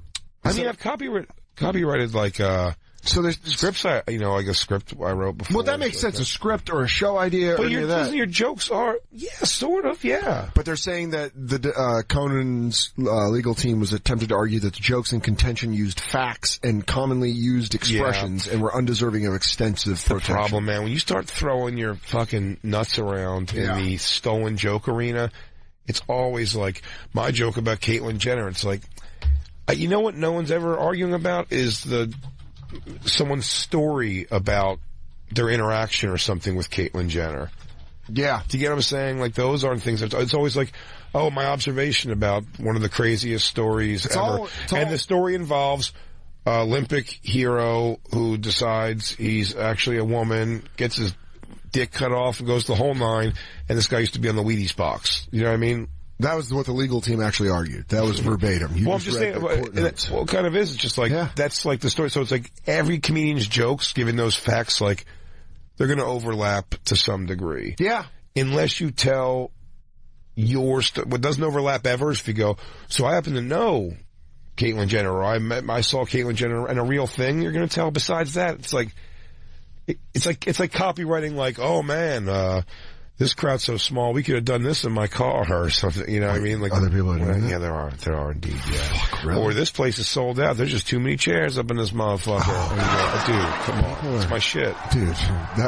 I mean, I've copyrighted like, so there's scripts, like a script I wrote before. Well, that makes sense. A script or a show idea or any of that. Your jokes are, sort of, yeah. But they're saying that the, Conan's, legal team was attempted to argue that the jokes in contention used facts and commonly used expressions and were undeserving of extensive protection. The problem, man, when you start throwing your fucking nuts around in the stolen joke arena, it's always like, my joke about Caitlyn Jenner, it's like, you know what no one's ever arguing about is someone's story about their interaction or something with Caitlyn Jenner. Yeah. Do you get what I'm saying? Like, those aren't things it's always like, oh, my observation about one of the craziest stories ever. And the story involves Olympic hero who decides he's actually a woman, gets his dick cut off and goes the whole 9, and this guy used to be on the Wheaties box. You know what I mean? That was what the legal team actually argued. That was verbatim. I'm just saying, well, it kind of is. It's just like, that's like the story. So it's like every comedian's jokes, given those facts, like, they're going to overlap to some degree. Yeah. Unless you tell what doesn't overlap ever is if you go, so I happen to know Caitlyn Jenner, or I saw Caitlyn Jenner, and a real thing you're going to tell besides that. It's like, it's like copywriting, like, oh man, this crowd's so small, we could have done this in my car or something. You know what I mean? Like, other people are doing that? Yeah, there are indeed. Yeah. Fuck, really? Or this place is sold out. There's just too many chairs up in this motherfucker. And you go, dude, come on, it's my shit, dude.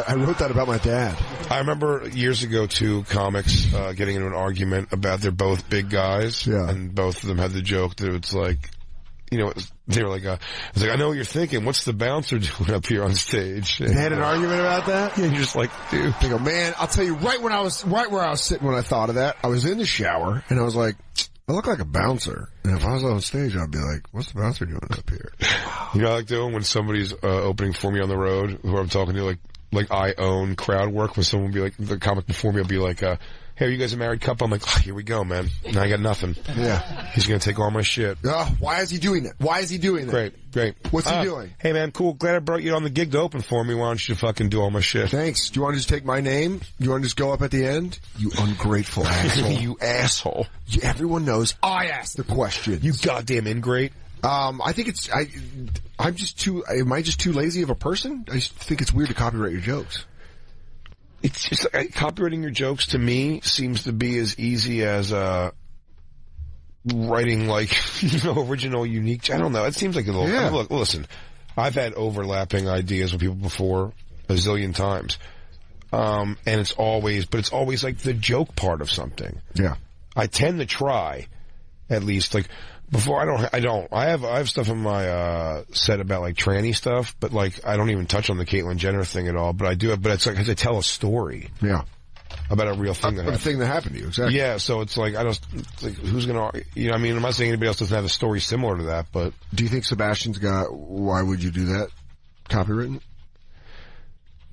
I wrote that about my dad. I remember years ago, two comics getting into an argument about they're both big guys, and both of them had the joke that it's like, they were like, it's like, I know what you're thinking. What's the bouncer doing up here on stage? They had an argument about that? Yeah, you're just like, dude. They go, man, I'll tell you right where I was sitting when I thought of that. I was in the shower, and I was like, I look like a bouncer. And if I was on stage, I'd be like, what's the bouncer doing up here? You know, I like doing when somebody's opening for me on the road, who I'm talking to, like I own crowd work, when someone will be like, the comic before me will be like, hey, are you guys a married couple? I'm like, oh, here we go, man. Now I got nothing. Yeah. He's gonna take all my shit. Why is he doing it? Why is he doing it? Great. What's he doing? Hey, man, cool. Glad I brought you on the gig to open for me. Why don't you fucking do all my shit? Thanks. Do you want to just take my name? Do you want to just go up at the end? You ungrateful asshole. You asshole. Everyone knows I asked the question. You goddamn ingrate. I think I'm just am I just too lazy of a person? I just think it's weird to copyright your jokes. It's just copywriting your jokes to me seems to be as easy as writing original, unique. I don't know. It seems like a little. Yeah. Look, listen. I've had overlapping ideas with people before a zillion times, and it's always like the joke part of something. Yeah. I tend to try, at least before. I have stuff in my set about like tranny stuff, but I don't even touch on the Caitlyn Jenner thing at all. But I do it. But it's like I tell a story. Yeah. About a real thing a thing that happened to you, exactly. Yeah, so it's like, who's gonna, I mean, I'm not saying anybody else doesn't have a story similar to that, but. Do you think Sebastian's got, why would you do that? Copywritten?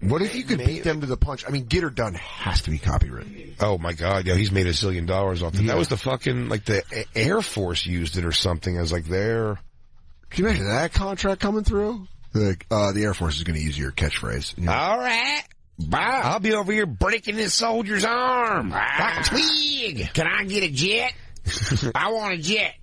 What if you could beat them to the punch? I mean, Get Her Done has to be copywritten. Oh my god, yeah, he's made $1 zillion off it. Yeah. That was the fucking, the Air Force used it or something as their. Can you imagine that contract coming through? The Air Force is gonna use your catchphrase. You know? All right. Bob, I'll be over here breaking this soldier's arm. Like a twig. Can I get a jet? I want a jet.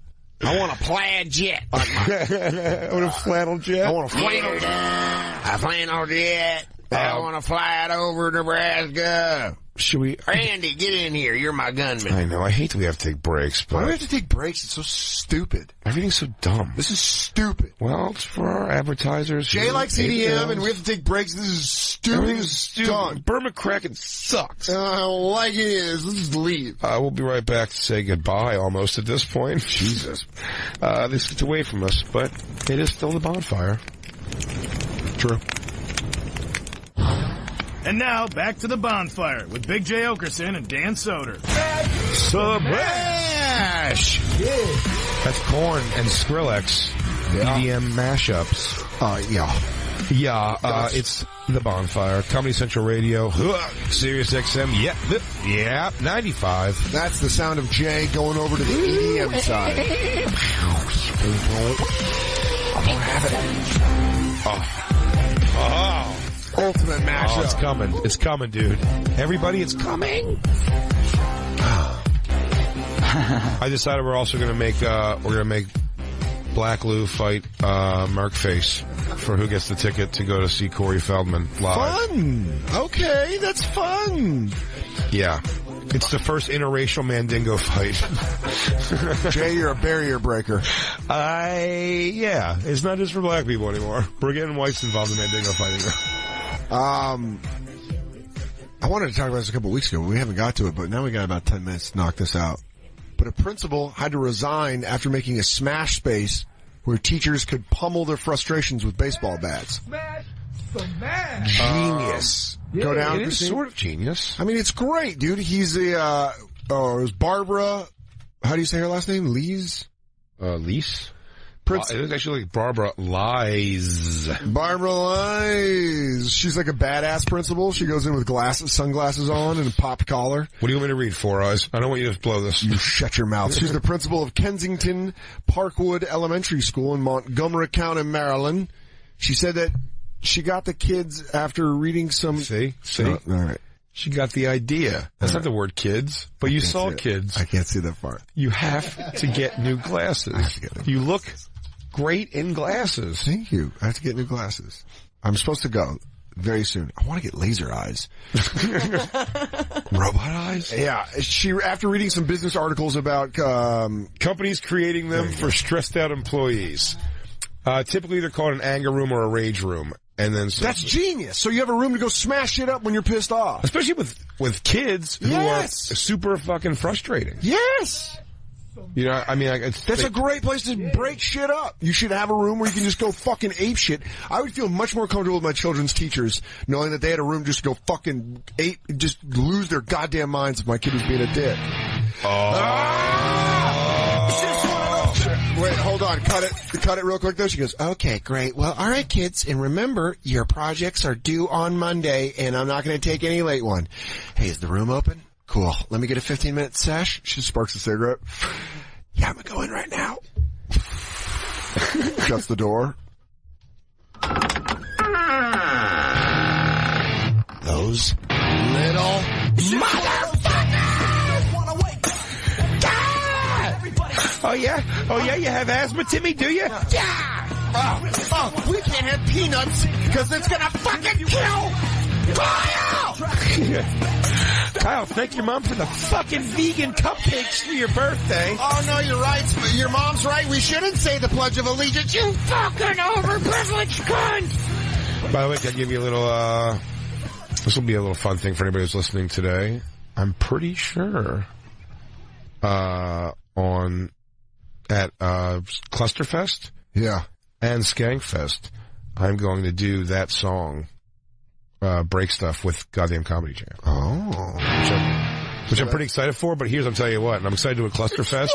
I want a plaid jet. I want a flannel jet. I want a flannel jet. A flannel jet. I want to fly it over Nebraska. Should we? Randy, get in here. You're my gunman. I know. I hate that we have to take breaks. But why do we have to take breaks? It's so stupid. Everything's so dumb. This is stupid. Well, it's for our advertisers. Jay likes EDM, and we have to take breaks. This is stupid. Everything's stupid. Burn McCracken sucks. I don't like it is. Let's just leave. We'll be right back to say goodbye almost at this point. Jesus. This gets away from us, but it is still the bonfire. True. And now, back to the bonfire with Big J. Okerson and Dan Soder. Smash! Yeah. That's Korn and Skrillex. EDM mashups. Yeah, it's the bonfire. Comedy Central Radio. Sirius XM. Yeah, 95. That's the sound of Jay going over to the EDM side. I don't have it. Oh. Ultimate mashup. Oh, it's coming. It's coming, dude. Everybody, it's coming. I decided we're also going to make Black Lou fight Merkface for who gets the ticket to go to see Corey Feldman live. Fun. Okay, that's fun. Yeah. It's the first interracial Mandingo fight. Jay, you're a barrier breaker. Yeah. It's not just for black people anymore. We're getting whites involved in Mandingo fighting. I wanted to talk about this a couple of weeks ago, but we haven't got to it, but now we got about 10 minutes to knock this out. But a principal had to resign after making a smash space where teachers could pummel their frustrations with baseball bats. Smash! Genius. Go down. It is sort of genius. I mean, it's great, dude. He's it was Barbara, how do you say her last name? Lees? Lease? It was actually like Barbara Lies. Barbara Lies. She's like a badass principal. She goes in with sunglasses on and a popped collar. What do you want me to read, Four Eyes? I don't want you to blow this. You shut your mouth. She's the principal of Kensington Parkwood Elementary School in Montgomery County, Maryland. She said that she got the kids after reading some... See? All right. She got the idea. That's not the word kids, but you saw kids. I can't see that far. You have to get new glasses. You look great in glasses. Thank you. I have to get new glasses. I'm supposed to go very soon. I want to get laser eyes. Robot eyes? Yeah. After reading some business articles about companies creating them for stressed out employees. Typically they're called an anger room or a rage room. And then that's genius. So you have a room to go smash shit up when you're pissed off. Especially with kids who are super fucking frustrating. Yes. You know, I mean, that's a great place to break shit up. You should have a room where you can just go fucking ape shit. I would feel much more comfortable with my children's teachers knowing that they had a room just to go fucking just lose their goddamn minds if my kid was being a dick. Oh. Wait, hold on. Cut it real quick though. She goes, okay, great. Well, all right, kids. And remember, your projects are due on Monday and I'm not going to take any late one. Hey, is the room open? Cool. Let me get a 15-minute sesh. She sparks a cigarette. Yeah, I'm going to go in right now. Shuts the door. Those little motherfuckers! Oh yeah, you have asthma, Timmy, do you? Yeah! Oh, we can't have peanuts because it's gonna fucking kill Kyle! Kyle, thank your mom for the fucking vegan cupcakes for your birthday. Oh no, you're right. Your mom's right. We shouldn't say the Pledge of Allegiance. You fucking overprivileged cunt! By the way, can I give you a little, this will be a little fun thing for anybody who's listening today. I'm pretty sure, at Clusterfest. Yeah. And Skankfest, I'm going to do that song, Break Stuff with Goddamn Comedy Jam. Oh. Which I'm pretty excited for, but here's, I'll tell you what, and I'm excited to do a Clusterfest.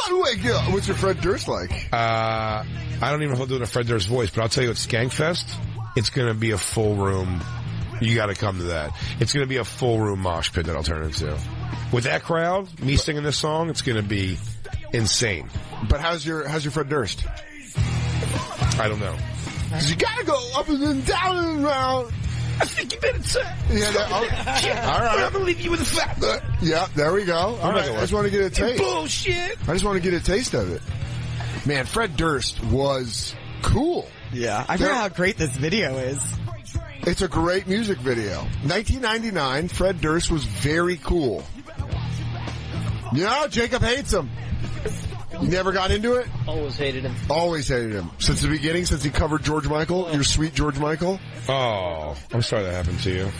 What's your Fred Durst like? I don't even know if I'll do it in a Fred Durst voice, but I'll tell you at Skankfest, it's gonna be a full room. You gotta come to that. It's gonna be a full room mosh pit that I'll turn into. With that crowd, me singing this song, it's gonna be insane. But how's your Fred Durst? I don't know. Cause you gotta go up and then down and around. I think you better say. Yeah, all right. I'm gonna leave you with a fact. Yeah, there we go. All right, I just want to get a taste. Bullshit. I just want to get a taste of it. Man, Fred Durst was cool. Yeah, I forgot how great this video is. It's a great music video. 1999, Fred Durst was very cool. Yeah, Jacob hates him. You never got into it? Always hated him. Always hated him. Since the beginning, since he covered George Michael, your sweet George Michael. Oh, I'm sorry that happened to you.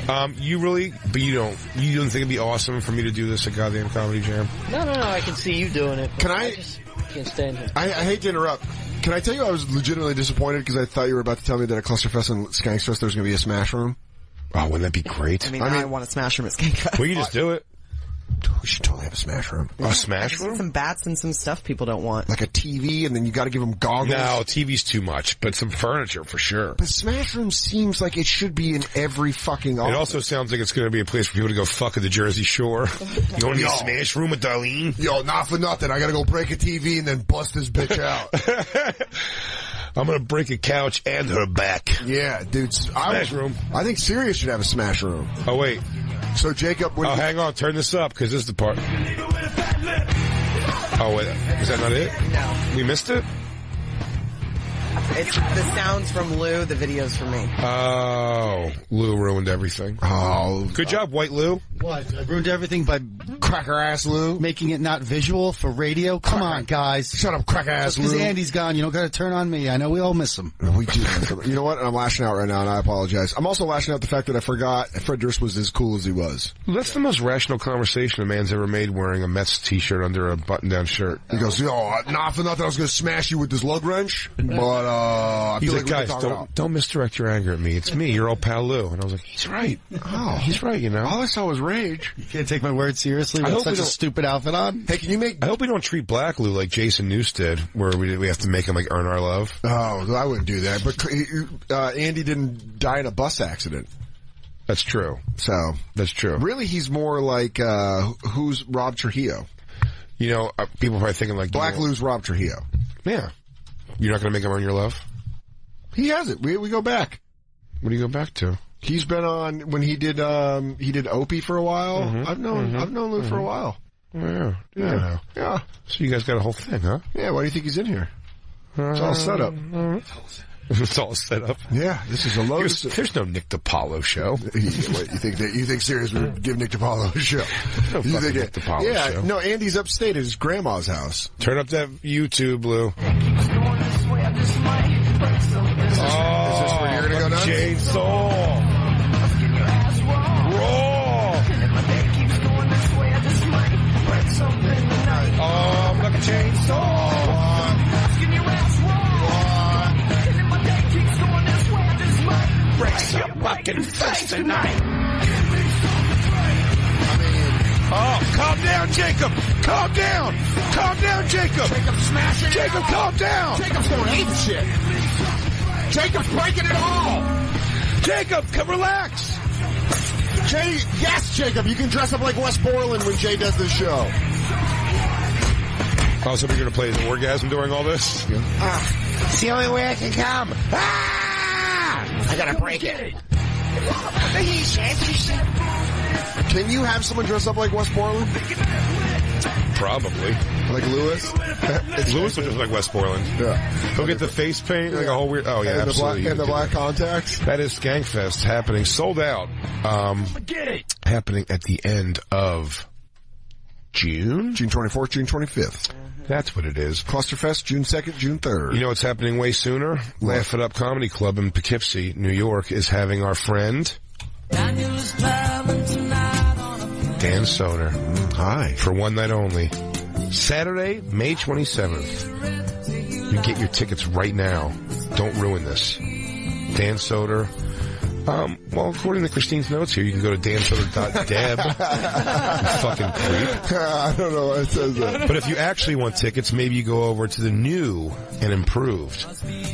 But you don't think it'd be awesome for me to do this at Goddamn Comedy Jam? No, I can see you doing it. I just can't stand it. I hate to interrupt. Can I tell you I was legitimately disappointed because I thought you were about to tell me that at Clusterfest and Skankfest there's going to be a Smash Room? Oh, wouldn't that be great? I mean, I want a Smash Room at Skankfest. Well, you just do it. We should totally have a Smash Room. A Smash Room? Some bats and some stuff people don't want. Like a TV, and then you got to give them goggles. No, TV's too much, but some furniture for sure. But Smash Room seems like it should be in every fucking office. It also sounds like it's going to be a place for people to go fuck at the Jersey Shore. You want to be a Smash Room with Darlene? Yo, not for nothing. I got to go break a TV and then bust this bitch out. I'm going to break a couch and her back. Yeah, dude. Smash Room. I think Sirius should have a Smash Room. Oh, wait. So, Jacob... hang on. Turn this up, because this is the part. Oh, wait. Is that not it? No. We missed it? It's the sounds from Lou, the videos from me. Oh, Lou ruined everything. Oh. Good job, White Lou. What? I ruined everything by cracker-ass Lou? Making it not visual for radio? Come on, guys. Shut up, cracker-ass Lou. Because Andy's gone, you don't got to turn on me. I know we all miss him. We do. You know what? I'm lashing out right now, and I apologize. I'm also lashing out the fact that I forgot Fred Durst was as cool as he was. That's the most rational conversation a man's ever made wearing a Mets t-shirt under a button-down shirt. He goes, yo, not for nothing, I was going to smash you with this lug wrench, but, I He's feel like, guys, don't misdirect your anger at me. It's me, your old pal Lou. And I was like, he's right. Oh, he's right, you know. All I saw was rage. You can't take my word seriously with such a stupid outfit on. Hey, can you make... I hope we don't treat Black Lou like Jason Newst did, where we have to make him, like, earn our love. Oh, I wouldn't do that. But Andy didn't die in a bus accident. That's true. So... That's true. Really, he's more like, who's Rob Trujillo? You know, people are probably thinking, like... Black Lou's Rob Trujillo. Yeah. You're not going to make him earn your love? He has it. We go back. What do you go back to? He's been on when he did Opie for a while. Mm-hmm. I've known Lou for a while. Yeah. So you guys got a whole thing, huh? Yeah. Why do you think he's in here? It's all set up. It's all set up. Yeah. This is a low. There's no Nick DiPaolo show. Wait, you think Sirius would give Nick DiPaolo a show? No fucking Nick DiPaolo show. No. Andy's upstate at his grandma's house. Turn up that YouTube, Lou. Is this where you're gonna go nuts? Chainsaw. Raw. Oh, like a chainsaw. Breaks your fucking face tonight. Oh, come Calm down, Jacob. Calm down. Calm down, Jacob. Jacob's smashing Jacob, calm down. Jacob's going ape shit. Jacob's breaking it all. Jacob, relax. Jay, yes, Jacob, you can dress up like Wes Borland when Jay does this show. Oh, so we're going to play the orgasm during all this? It's the only way I can come. I gotta break it. Can you have someone dress up like Wes Borland? Probably. Like Lewis? Lewis would just like Wes Borland. Yeah. He'll get the face paint, like a whole weird... Oh, yeah, and absolutely. And the black contacts? That is Skankfest happening, sold out. Happening at the end of June? June 24th, June 25th. That's what it is. Clusterfest, June 2nd, June 3rd. You know what's happening way sooner? Laugh It Up Comedy Club in Poughkeepsie, New York, is having our friend Dan Soder. Hi. For one night only. Saturday, May 27th. You get your tickets right now. Don't ruin this. Dan Soder. Well, according to Christine's notes here, you can go to dansoder.deb. You fucking creep. I don't know why it says that. But if you actually want tickets, maybe you go over to the new and improved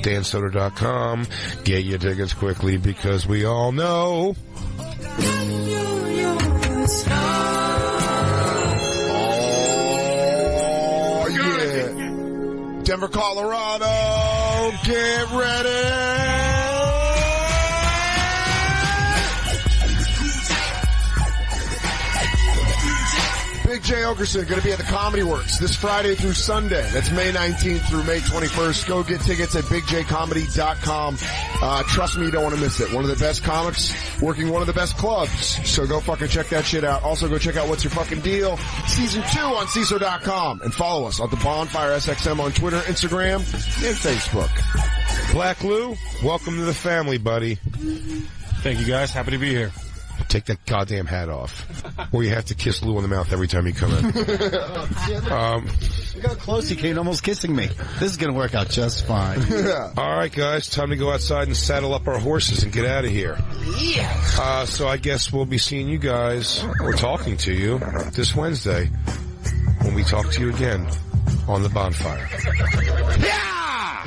dansoder.com. Get your tickets quickly because we all know... Oh, yeah. Denver, Colorado, get ready. Big J. Okerson going to be at the Comedy Works this Friday through Sunday. That's May 19th through May 21st. Go get tickets at bigjcomedy.com. Trust me, you don't want to miss it. One of the best comics working one of the best clubs. So go fucking check that shit out. Also go check out What's Your Fucking Deal Season 2 on CISO.com. And follow us on the Bonfire SXM on Twitter, Instagram, and Facebook. Black Lou, welcome to the family, buddy. Thank you, guys. Happy to be here. Take that goddamn hat off. Or you have to kiss Lou on the mouth every time you come in. Look how close he came, almost kissing me. This is going to work out just fine. All right, guys, time to go outside and saddle up our horses and get out of here. Yeah. So I guess we'll be seeing you guys, or talking to you, this Wednesday when we talk to you again on the Bonfire. Yeah!